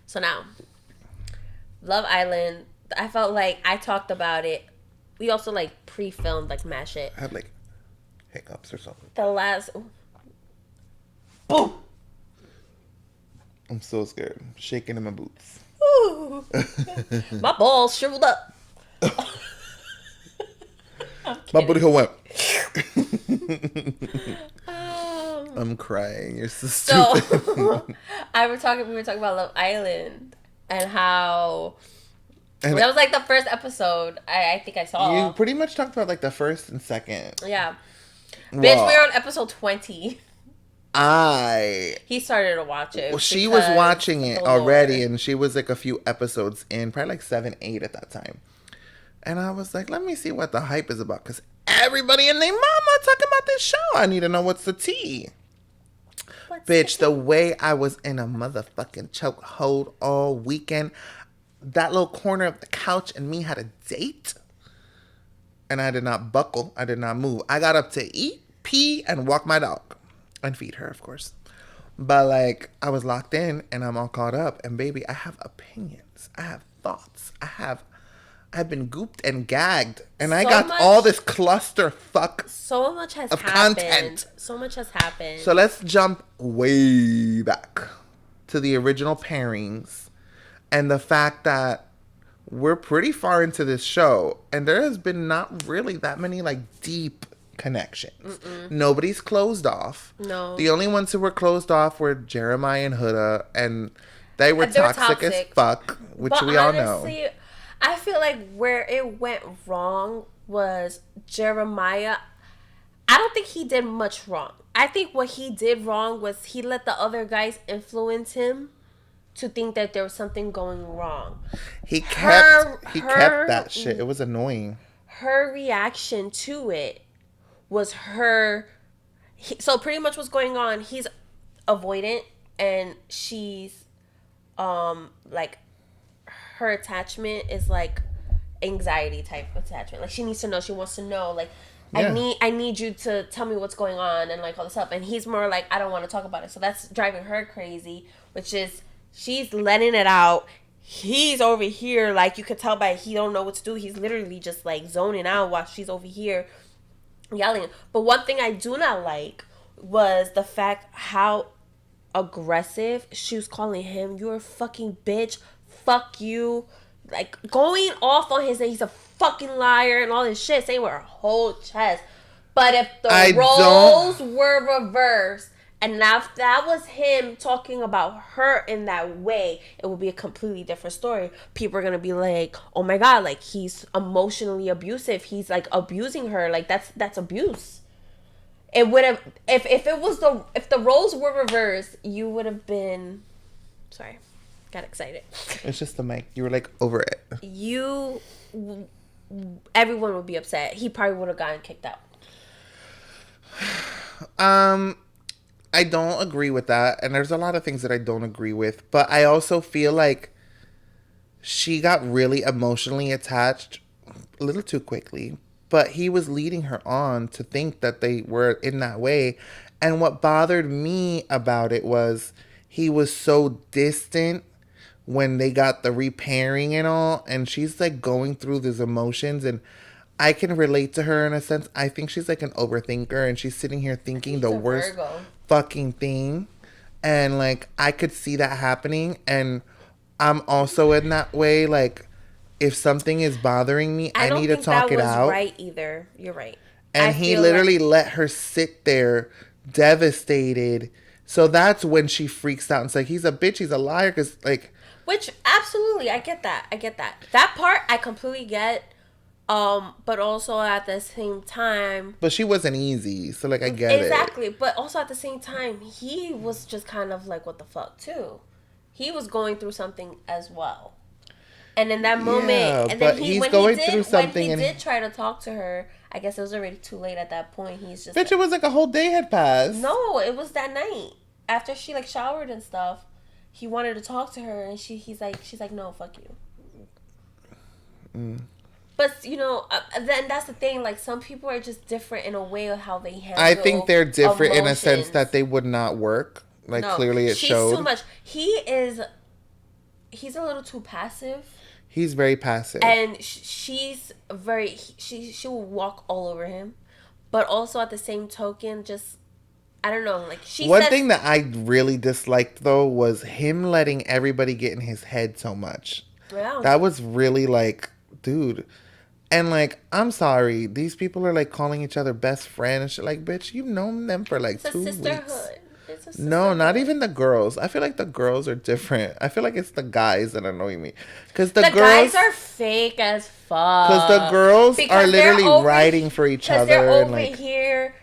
So now, Love Island. I felt like I talked about it. We also like pre-filmed like mash it. I had like hiccups or something. The last. Boom. I'm so scared. I'm shaking in my boots. Ooh. My balls shriveled up. My booty hole went. Um, I'm crying. You're so stupid. so we were talking about Love Island and how And that was like the first episode I think I saw. you pretty much talked about like the first and second. Yeah. Well, Bitch, we're on episode 20. He started to watch it. Well, she was watching it already, lore. and she was like a few episodes in, probably like 7, 8 at that time. And I was like, let me see what the hype is about, because everybody and their mama talking about this show. I need to know what's the tea. Bitch, the way I was in a motherfucking chokehold all weekend, that little corner of the couch and me had a date. And I did not buckle. I did not move. I got up to eat, pee, and walk my dog. And feed her, of course. But, like, I was locked in, and I'm all caught up. And, baby, I have opinions. I have thoughts. I've been gooped and gagged. And I got all this clusterfuck So much has happened. content. So much has happened. So let's jump way back to the original pairings and the fact that we're pretty far into this show and there has been not really that many like deep connections. Nobody's closed off. No. The only ones who were closed off were Jeremiah and Huda, and they were toxic as fuck, which but we all honestly, know. I feel like where it went wrong was Jeremiah. I don't think he did much wrong. I think what he did wrong was he let the other guys influence him to think that there was something going wrong. He kept that shit. It was annoying. Her reaction to it was so pretty much what's going on, he's avoidant and she's like her attachment is like anxiety type attachment. Like she needs to know, she wants to know, like Yeah. I need you to tell me what's going on and like all this stuff. And he's more like, I don't want to talk about it. So that's driving her crazy, which is she's letting it out. He's over here, like you could tell by he don't know what to do. He's literally just like zoning out while she's over here yelling. But one thing I do not like was the fact how aggressive she was calling him. You're a fucking bitch. Fuck you. Like going off on his, he's a fucking liar and all this shit, saying with her whole chest. But if the roles were reversed, and now if that was him talking about her in that way, it would be a completely different story. People are gonna be like, "Oh my god, like he's emotionally abusive. He's like abusing her. Like that's abuse." It would have if the roles were reversed, you would have been. Sorry, got excited. It's just the mic. You were like over it. Everyone would be upset. He probably would have gotten kicked out. I don't agree with that, and there's a lot of things that I don't agree with, but I also feel like she got really emotionally attached a little too quickly. But he was leading her on to think that they were in that way. And what bothered me about it was he was so distant when they got the repairing and all. And she's like going through these emotions. And I can relate to her in a sense. I think she's like an overthinker. And she's sitting here thinking the She's a worst Virgo. fucking thing. And like, I could see that happening. And I'm also in that way. Like, if something is bothering me, I I don't need to think talk that it was out. right either. You're right. And I he feel literally like, let her sit there devastated. So that's when she freaks out and it's like, he's a bitch, he's a liar. Because, like, which absolutely, I get that. I get that. That part I completely get. But also at the same time, but she wasn't easy. So, like, I get exactly. But also at the same time, he was just kind of like, what the fuck, too. He was going through something as well. And in that it. moment, Yeah, and but then he's going through when something. he And, did try to talk to her, I guess it was already too late at that point. He's just bitch, like, it was like a whole day had passed. no, it was that night after she like showered and stuff. He wanted to talk to her, and she's like, no, fuck you. But you know, then that's the thing. Like some people are just different in a way of how they handle. I think they're different in a sense emotions. that they would not work. Like, No, clearly it she's showed. too much. He's a little too passive. He's very passive. And she's very she will walk all over him, but also at the same token, just I don't know, like she One says, thing that I really disliked though was him letting everybody get in his head so much. yeah, That was really like, dude. And like, I'm sorry, these people are like calling each other best friend and shit. Like, bitch, you've known them for like it's a 2 sisterhood. weeks. It's a sisterhood. No, not even the girls. I feel like the girls are different. I feel like it's the guys that annoy me. Because the girls guys are fake as fuck. Because the girls are Because they're literally over- riding for each Because other. they're And over like, here.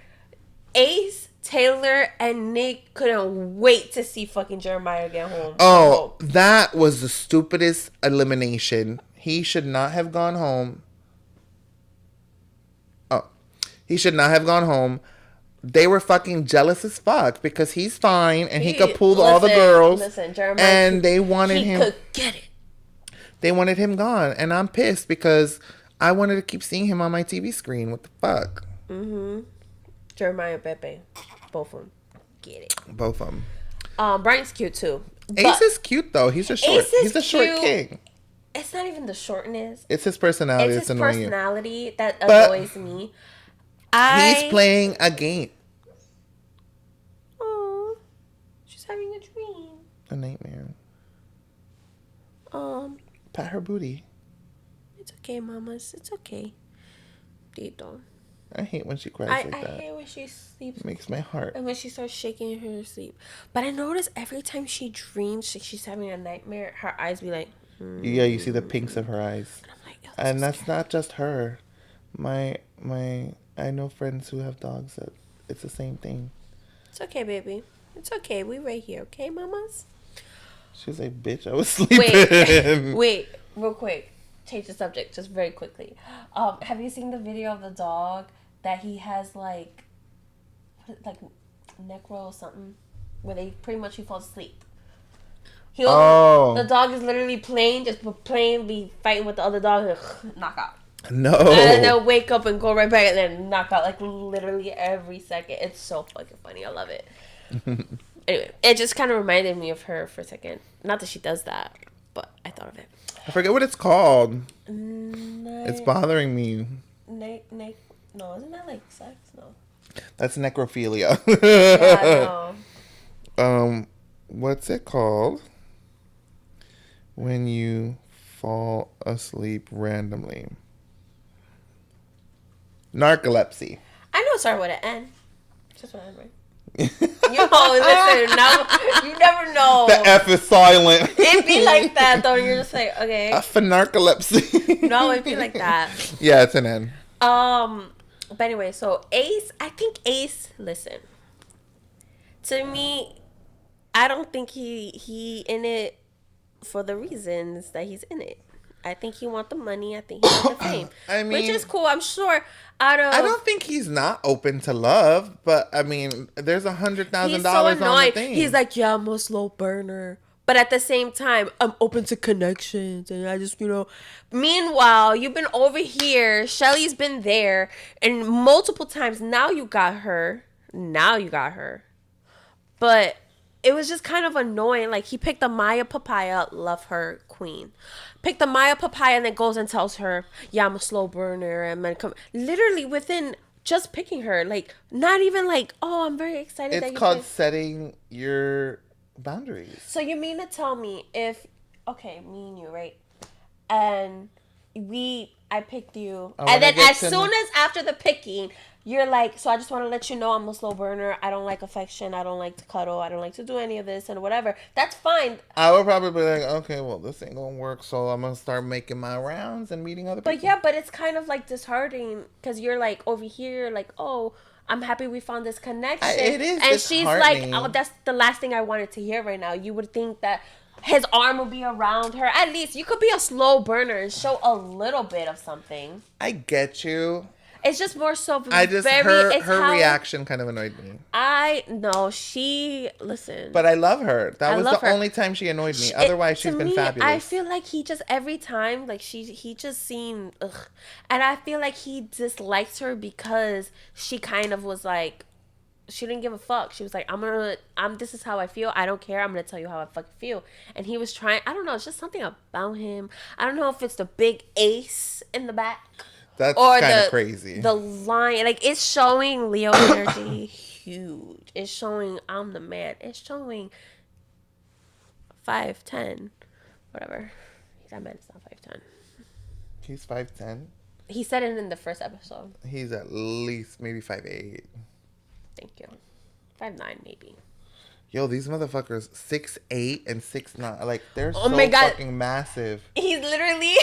Ace, Taylor, and Nick couldn't wait to see fucking Jeremiah get home. oh, that was the stupidest elimination. He should not have gone home. Oh, he should not have gone home. They were fucking jealous as fuck because he's fine and he could pull all the girls. Listen, Jeremiah, and they wanted him. He could get it. They wanted him gone, and I'm pissed because I wanted to keep seeing him on my TV screen. What the fuck? Jeremiah and Pepe, both of them, get it. Both of them. Brian's cute too. Ace is cute though. He's a short. Ace is He's a short cute. king. It's not even the shortness. It's his personality. It's his annoying personality that But annoys me. He's playing a game. Oh, she's having a dream. A nightmare. Um, Pat her booty. it's okay, mamas. It's okay. Dito. I hate when she cries I like that. hate when she sleeps It makes my heart. and when she starts shaking in her sleep. But I notice every time she dreams she's having a nightmare, her eyes be like, Yeah, you see the pinks of her eyes. I'm like, "Ew, And so that's scary." not just her. I know friends who have dogs that it's the same thing. It's okay, baby. It's okay. We right here, okay, mamas? She was like, bitch, I was sleeping. Wait, real quick. Change the subject just very quickly. Have you seen the video of the dog that he has like neck roll or something, where they pretty much he falls asleep. The dog is literally playing, be fighting with the other dog, and knock out. No. And then they'll wake up and go right back and then knock out like literally every second. It's so fucking funny. I love it. Anyway, it just kind of reminded me of her for a second. Not that she does that, but I thought of it. I forget what it's called. It's bothering me. No, isn't that like sex? No. That's necrophilia. Yeah, no. What's it called? When you fall asleep randomly. Narcolepsy. I know it started with an N. Just what I right. Listen, now you never know. The F is silent. It'd be like that though. You're just like, okay. For narcolepsy. No, it'd be like that. Yeah, it's an N. But anyway, so Ace, I think Ace, listen. To me, I don't think he in it for the reasons that he's in it. I think he want the money. I think he want the fame. I Which mean, is cool. I'm sure out of... I don't think he's not open to love, but I mean, there's $100,000 He's so on the annoyed. thing. He's like, yeah, I'm a slow burner. But at the same time, I'm open to connections. And I just, Meanwhile, you've been over here. Shelly's been there. And multiple times. Now you got her. But it was just kind of annoying. Like, he picked the Maya Papaya. Love her, queen. Picked the Maya Papaya and then goes and tells her, yeah, I'm a slow burner. And then literally within... just picking her, like, not even like, oh, I'm very excited. It's called setting your boundaries. So you mean to tell me if, okay, me and you, right? And I picked you. And then as soon as after the picking, you're like, so I just want to let you know I'm a slow burner. I don't like affection. I don't like to cuddle. I don't like to do any of this and whatever. That's fine. I would probably be like, okay, well, this ain't going to work. So I'm going to start making my rounds and meeting other people. But yeah, but it's kind of like disheartening because you're like over here, like, oh, I'm happy we found this connection. It is. And she's like, oh, that's the last thing I wanted to hear right now. You would think that his arm would be around her. At least you could be a slow burner and show a little bit of something. I get you. It's just more so her reaction kind of annoyed me. Listen. But I love her. That was the only time she annoyed me. Otherwise, she's been fabulous. I feel like he just, every time, like, he just seemed, ugh. And I feel like he dislikes her because she kind of was like, she didn't give a fuck. She was like, this is how I feel. I don't care. I'm going to tell you how I fucking feel. And he was trying, I don't know, it's just something about him. I don't know if it's the big ace in the back. That's kind of crazy. The line, like, it's showing Leo energy huge. It's showing I'm the man. It's showing 5'10", whatever. That man's not 5'10". He's 5'10". He said it in the first episode. He's at least maybe 5'8". Thank you. 5'9", maybe. Yo, these motherfuckers 6'8" and 6'9". Like, they're so fucking massive. He's literally.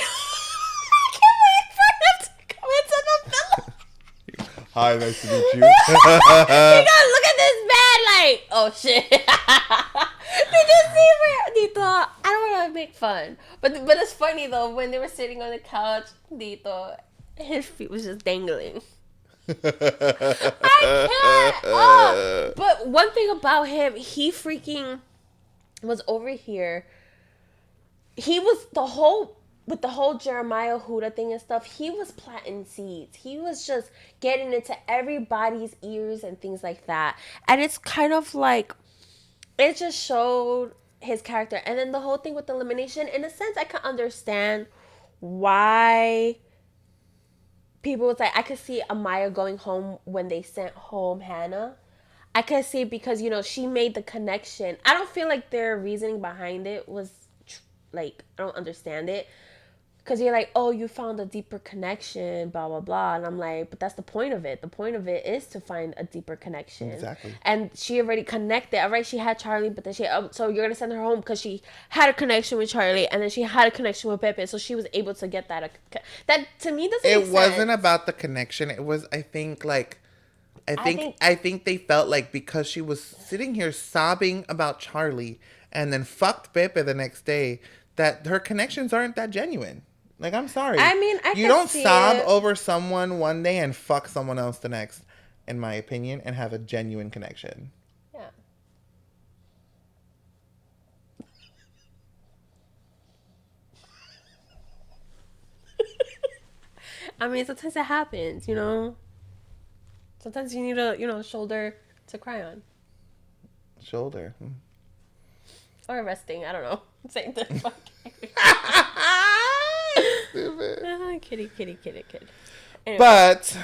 Hi, nice to meet you. You gotta look at this man like, oh shit. Did you see where Dito? I don't want to make fun, but it's funny though when they were sitting on the couch, Dito, his feet was just dangling. I can't. Oh. But one thing about him, he freaking was over here. He was with the whole Jeremiah Huda thing and stuff, he was planting seeds. He was just getting into everybody's ears and things like that. And it's kind of like, it just showed his character. And then the whole thing with the elimination, in a sense, I can understand why people was like, I could see Amaya going home when they sent home Hannah. I could see because, she made the connection. I don't feel like their reasoning behind it was, like, I don't understand it. Because you're like, oh, you found a deeper connection, blah, blah, blah. And I'm like, but that's the point of it. The point of it is to find a deeper connection. Exactly. And she already connected. All right, she had Charlie, but then so you're going to send her home because she had a connection with Charlie. And then she had a connection with Pepe. So she was able to get that. That, to me, doesn't make sense. It wasn't about the connection. It was, I think they felt like because she was sitting here sobbing about Charlie and then fucked Pepe the next day, that her connections aren't that genuine. Like, I'm sorry. I mean, you don't sob over someone one day and fuck someone else the next, in my opinion, and have a genuine connection. Yeah. I mean, sometimes it happens, Sometimes you need a, shoulder to cry on. Shoulder. Or resting. I don't know. Same thing. Stupid. Kitty. Anyway. But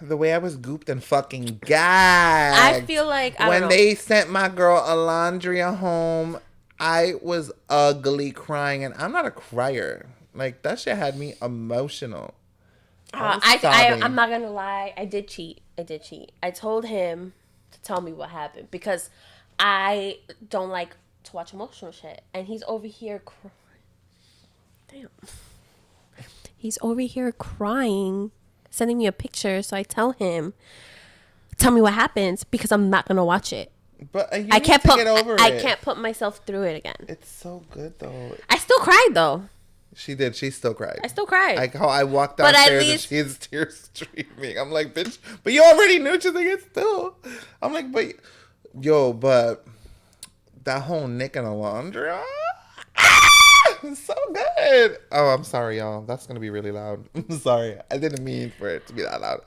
the way I was gooped and fucking gagged. I feel like when they sent my girl Alondria home, I was ugly crying, and I'm not a crier. Like, that shit had me emotional. I'm not gonna lie. I did cheat. I told him to tell me what happened because I don't like to watch emotional shit, and he's over here crying. Damn. He's over here crying, sending me a picture. So I tell him, tell me what happens because I'm not gonna watch it. But I can't put myself through it again. It's so good though. I still cried though. She did. She still cried. I still cried. I walked But at downstairs and least- she's tears streaming. I'm like, bitch, but you already knew. She's like, it's still. I'm like, but that whole Nick and Alondra, so good. Oh, I'm sorry, y'all. That's gonna be really loud. I'm sorry. I didn't mean for it to be that loud.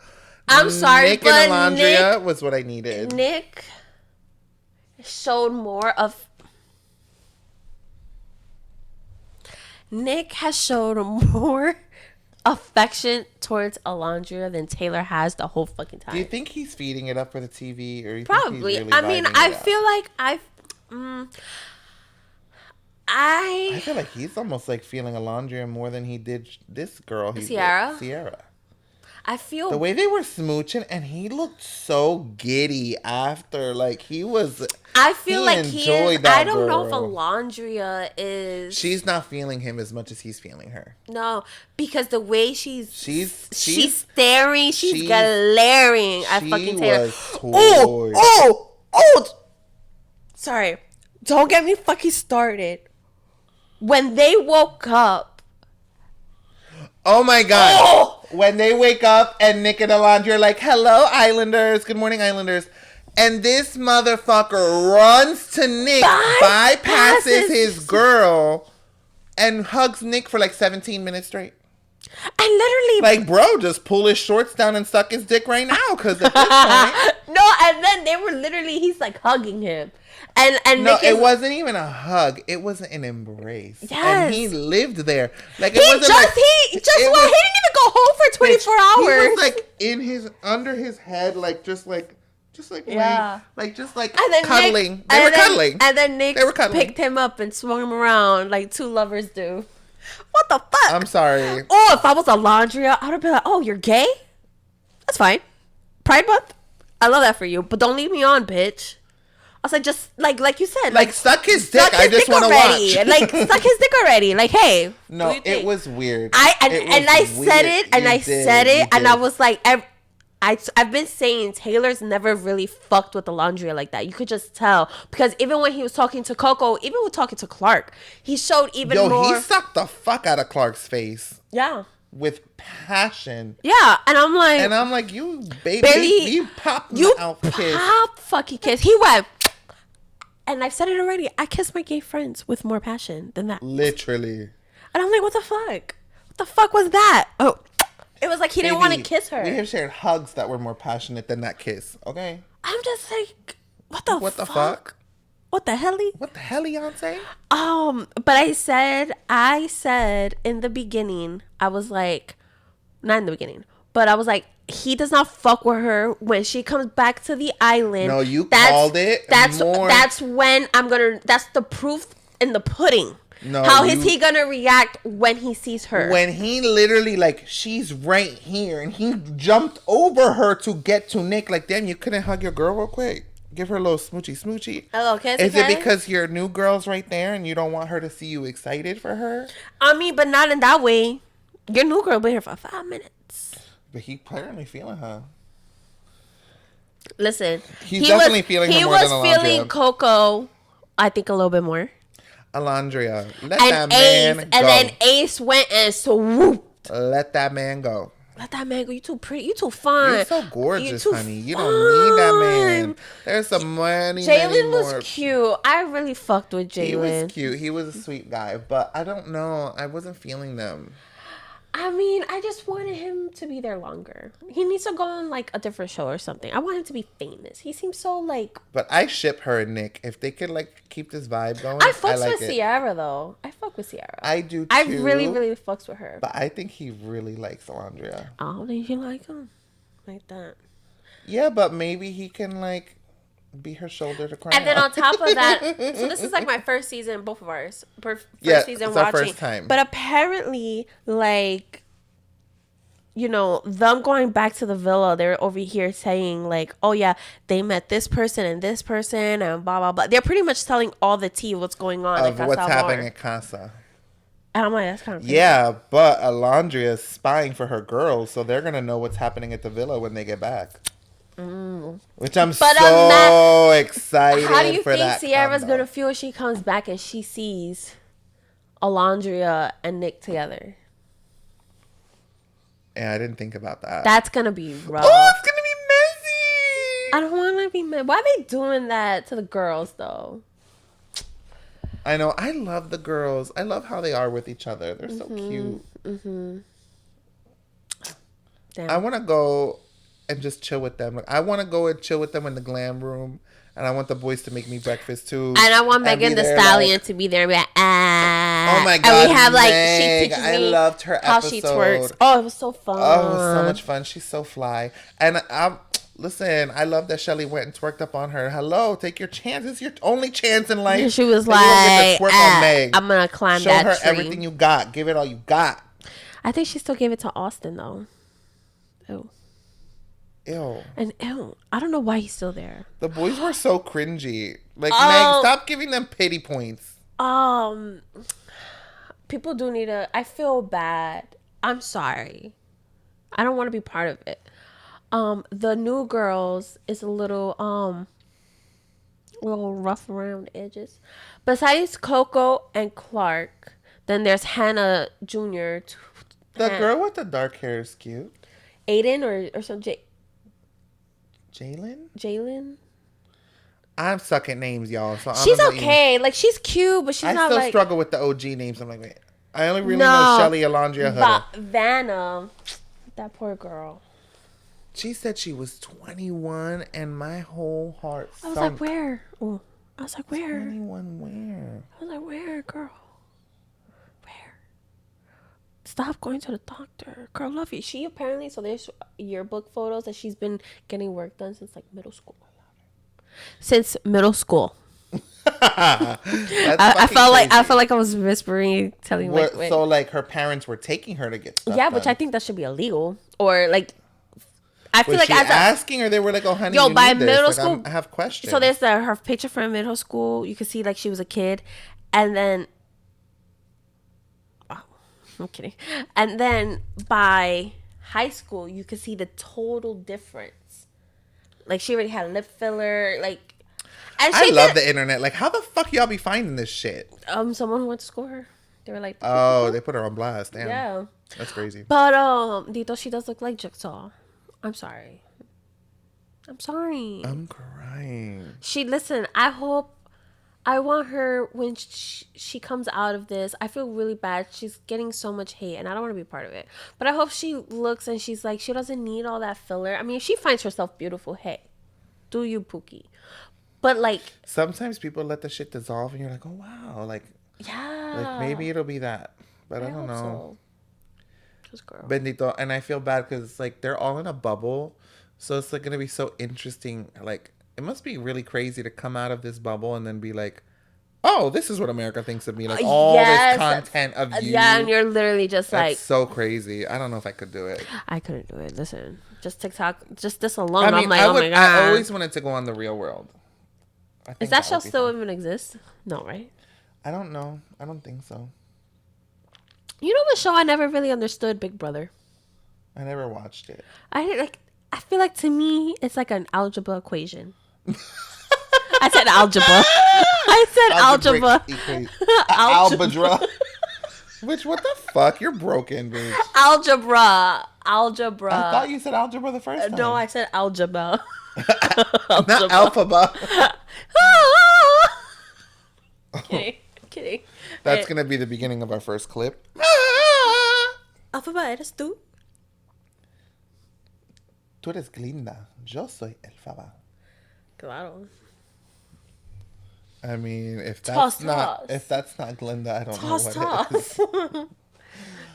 I'm sorry, Nick but and Alondra was what I needed. Nick showed more of. Nick has showed more affection towards Alondra than Taylor has the whole fucking time. Do you think he's feeding it up for the TV, or you Probably. Think he's I really mean, vibing I it up? feel like I feel like he's almost like feeling Alondra more than he did this girl. Sierra? Sierra. I feel The way they were smooching, and he looked so giddy after. Like, he was. I feel he like enjoyed that I don't know if girl. Alondra is. She's not feeling him as much as he's feeling her. No, because the way she's She's staring, she's glaring at she fucking Taylor. was toyed. Oh! Sorry, don't get me fucking started. When they woke up, Oh my god. Oh! When they wake up and Nick and Alondra are like, hello, Islanders. Good morning, Islanders. And this motherfucker runs to Nick, bypasses his girl, and hugs Nick for like 17 minutes straight. and literally, Like, bro, just pull his shorts down and suck his dick right now. Because at this point, no, and then they were literally, he's like hugging him, and no, Nick it is, wasn't even a hug. It was an embrace. Yes. And he lived there. Like, he it wasn't just like, he just it well, was- he didn't even go home for 24 hours. He was like in his, under his head, like, just like Yeah. just like And then cuddling. Nick, They were cuddling. And then Nick They were cuddling. picked him up and swung him around like two lovers do. What the fuck? I'm sorry. Oh, if I was Alondra, I would have been like, oh, you're gay? That's fine. Pride Month? I love that for you. But don't leave me on, bitch. I was like, just like you said. Like, suck his dick. suck I his just dick want to already. watch. Like, suck his dick already. Like, hey. No, do you it think? was weird. And I said it, and You I did, said you it, and I did. was like, I've been saying Taylor's never really fucked with Alondra like that. You could just tell, because even when he was talking to Coco, even with talking to Clark, he showed even more. He sucked the fuck out of Clark's face Yeah, with passion. yeah, and I'm like, And I'm like, you baby, Baby, you popped you my out kiss. pop fucking kiss. He went, and I've said it already. I kiss my gay friends with more passion than that. Literally. And I'm like, what the fuck? What the fuck was that? Oh, it was like he didn't want to Baby, kiss her. We have shared hugs that were more passionate than that kiss. Okay. I'm just like, what the What fuck? the fuck? What the helly? What the hell, Beyonce? But I said in the beginning, I was like, not in the beginning, but I was like, he does not fuck with her when she comes back to the island. No, you called it more. That's when that's the proof in the pudding. No, How is he gonna react when he sees her? When he literally, like, she's right here, and he jumped over her to get to Nick. Like, damn, you couldn't hug your girl real quick? Give her a little smoochy. A little kiss, Is it okay? because your new girl's right there and you don't want her to see you excited for her? I mean, but not in that way. Your new girl been here for 5 minutes. But he apparently feeling her. Listen, He's definitely feeling her more than He was feeling Alondra. Coco, I think, a little bit more. Alondra, let And that man Ace, go. and then Ace went and swooped. Let that man go. Let that man go. You too pretty. You too fine. You're so gorgeous, too honey. You don't need that man. fine. There's some many Jalen more. was cute. I really fucked with Jalen. He was cute. He was a sweet guy, but I don't know. I wasn't feeling them. I mean, I just wanted him to be there longer. He needs to go on like a different show or something. I want him to be famous. He seems so like. But I ship her and Nick. If they could like keep this vibe going, I fucks like with it. Sierra though. I fuck with Sierra. I do too. I really, really fucks with her. But I think he really likes Alondra. Oh, then you like him like that. Yeah, but maybe he can like be her shoulder to cry And then on. on top of that, so this is like my first season, both of ours, first Yeah, season it's our watching. first time. But apparently, like, you know, them going back to the villa, they're over here saying like, oh yeah, they met this person and blah blah blah. They're pretty much telling all the tea what's going on of at what's Casa happening Amor. at Casa. And I'm like, that's kind of crazy. Yeah, but Alondra is spying for her girls, so they're gonna know what's happening at the villa when they get back. Which I'm But so excited How do you for think that Sierra's combo. gonna feel when she comes back and she sees Alondria and Nick together. Yeah, I didn't think about that. That's gonna be rough. Oh, it's gonna be messy. I don't want to be mad. Why are they doing that to the girls though? I know. I love the girls. I love how they are with each other. They're so cute. Damn. I want to go and just chill with them. Like, I want to go and chill with them in the glam room. And I want the boys to make me breakfast too. And I want Megan the Stallion to be there and be like, oh my God. And we have like, Meg, she teaches I me loved her how episode. she twerks. Oh, it was so fun. Oh, it was so much fun. She's so fly. And listen, I love that Shelly went and twerked up on her. Hello, take your chance. It's your only chance in life. She was that you don't get like, to twerk on Meg. I'm going to climb Show that her tree. everything you got. Give it all you got. I think she still gave it to Austin though. Ew. Ew. And ew. I don't know why he's still there. The boys were so cringy. Like, Meg, stop giving them pity points. People do need to. I feel bad. I'm sorry. I don't want to be part of it. The new girls is a little rough around the edges. Besides Coco and Clark, then there's Hannah Jr. The girl with the dark hair is cute. Aiden or some Jalen? Jalen. I'm sucking names, y'all. So She's okay. Like, she's cute, but she's I not still like... struggle with the OG names. I'm like, wait. I only really know Shelly, Alondria, Huda. Vanna. That poor girl. She said she was 21, and my whole heart I was like, where? Oh, I was like, where? 21 where? I was like, where, girl? Where? Stop going to the doctor. Girl, love you. She apparently... So there's yearbook photos that she's been getting work done since, like, middle school. Since middle school. I felt like I was whispering, telling like, wait. So like her parents were taking her to get stuff which done. I think that should be illegal, or like I feel was like she asking, or they were like, oh honey, you by need middle this. school, like, I have questions. So there's her picture from middle school. You can see like she was a kid, and then I'm kidding, and then by high school you could see the total difference. Like, she already had lip filler, like... And I love the internet. Like, how the fuck y'all be finding this shit? Someone who went to school her. They were like... Oh, they put her on blast. Damn. Yeah. That's crazy. But, Dito, she does look like Jigsaw. I'm sorry. I'm crying. Listen, I want her when she comes out of this. I feel really bad. She's getting so much hate, and I don't want to be part of it. But I hope she looks and she's like, she doesn't need all that filler. I mean, if she finds herself beautiful, hey, do you, Pookie? But like, sometimes people let the shit dissolve, and you're like, oh wow, like, yeah, like maybe it'll be that, but I don't know. So. Girl. Bendito, and I feel bad because like they're all in a bubble, so it's like gonna be so interesting. Like, it must be really crazy to come out of this bubble and then be like, oh, this is what America thinks of me. Like, all this content of you. Yeah, and you're literally just That's like... so crazy. I don't know if I could do it. I couldn't do it. Listen, just TikTok, just this alone. I mean, I'm like, oh my God. I always wanted to go on The Real World. Is that show still even exist? No, right? I don't know. I don't think so. You know what show I never really understood? Big Brother. I never watched it. I feel like, to me, it's like an algebra equation. I said algebra. I said algebra. Algebra. Which, what the fuck? You're broken, bitch. Algebra. I thought you said algebra the first time. No, I said algebra. Not alphabet. Kidding. That's going to be the beginning of our first clip. Alphabet, eres tú. Tú eres Glinda. Yo soy Elphaba. Claro. I mean, if that's not Glinda, I don't know what it is.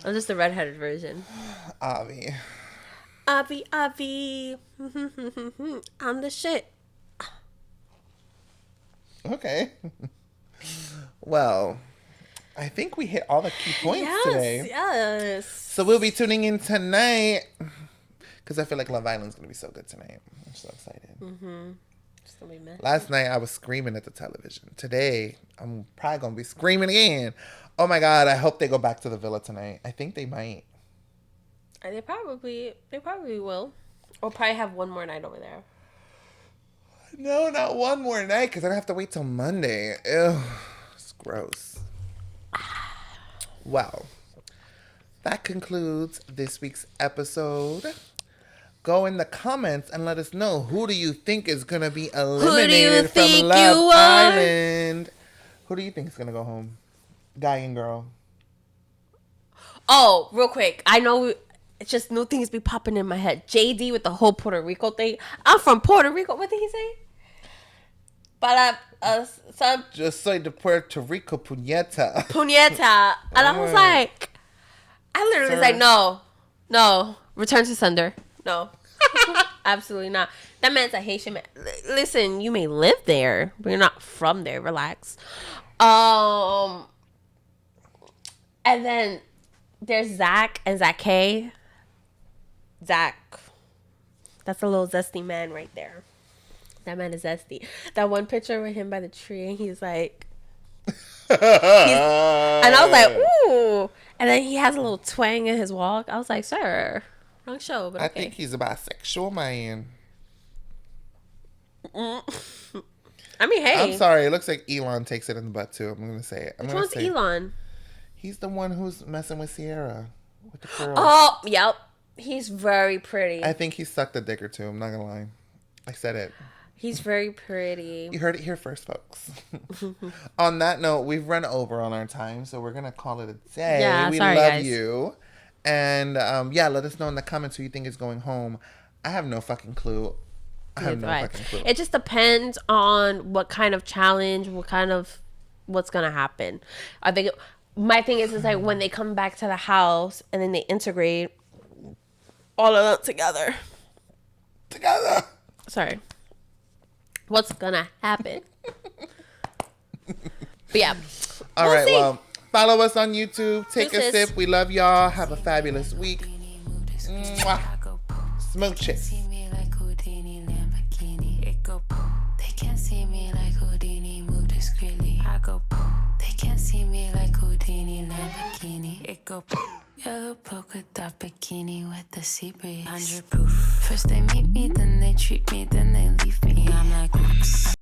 I'm just the redheaded version. Avi. I'm the shit. Okay. Well, I think we hit all the key points today. Yes. So we'll be tuning in tonight because I feel like Love Island's going to be so good tonight. I'm so excited. Mm-hmm. It's gonna be messy. Last night I was screaming at the television. Today I'm probably going to be screaming again. Oh my God, I hope they go back to the villa tonight. I think they might. They probably will. Or probably have one more night over there. No, not one more night because I have to wait till Monday. Ew, it's gross. Well, that concludes this week's episode. Go in the comments and let us know, who do you think is going to be eliminated from think Love you are? Island? Who do you think is going to go home? Guy and girl. Oh, real quick. I know it's just new things be popping in my head. JD with the whole Puerto Rico thing. I'm from Puerto Rico. What did he say? Para, some Just soy de Puerto Rico, puñeta. puñeta. And I was like, I literally was like, no. Return to sender. No. Absolutely not. That man's a Haitian man. Listen, you may live there, but you're not from there. Relax. And then there's Zach and Zach. Zach. That's a little zesty man right there. That man is zesty. That one picture with him by the tree, and he's like... and I was like, ooh. And then he has a little twang in his walk. I was like, sir, wrong show, but okay. I think he's a bisexual man. I mean, hey. I'm sorry. It looks like Elon takes it in the butt, too. I'm going to say it. Which one's Elon? He's the one who's messing with Sierra. With the curls. Oh, yep. He's very pretty. I think he sucked a dick or two. I'm not going to lie. I said it. He's very pretty. You heard it here first, folks. On that note, we've run over on our time, so we're going to call it a day. Yeah, we sorry, love guys. you. And, let us know in the comments who you think is going home. I have no fucking clue. I have no fucking clue. It just depends on what kind of challenge, what's going to happen. I think my thing is like when they come back to the house and then they integrate all of them together. Sorry. What's gonna happen? But yeah. All We'll right. see. Well, follow us on YouTube. Take a Deuces. sip. We love y'all. Have a fabulous week. Mwah. Smooch it. They can't see me like Houdini, move discreetly. I go poof. They can't see me like Houdini, Lamborghini. It go poof. Yellow polka dot bikini with the sea breeze. 100 proof. First they meet me, then they treat me, then they leave me. I'm like, oops.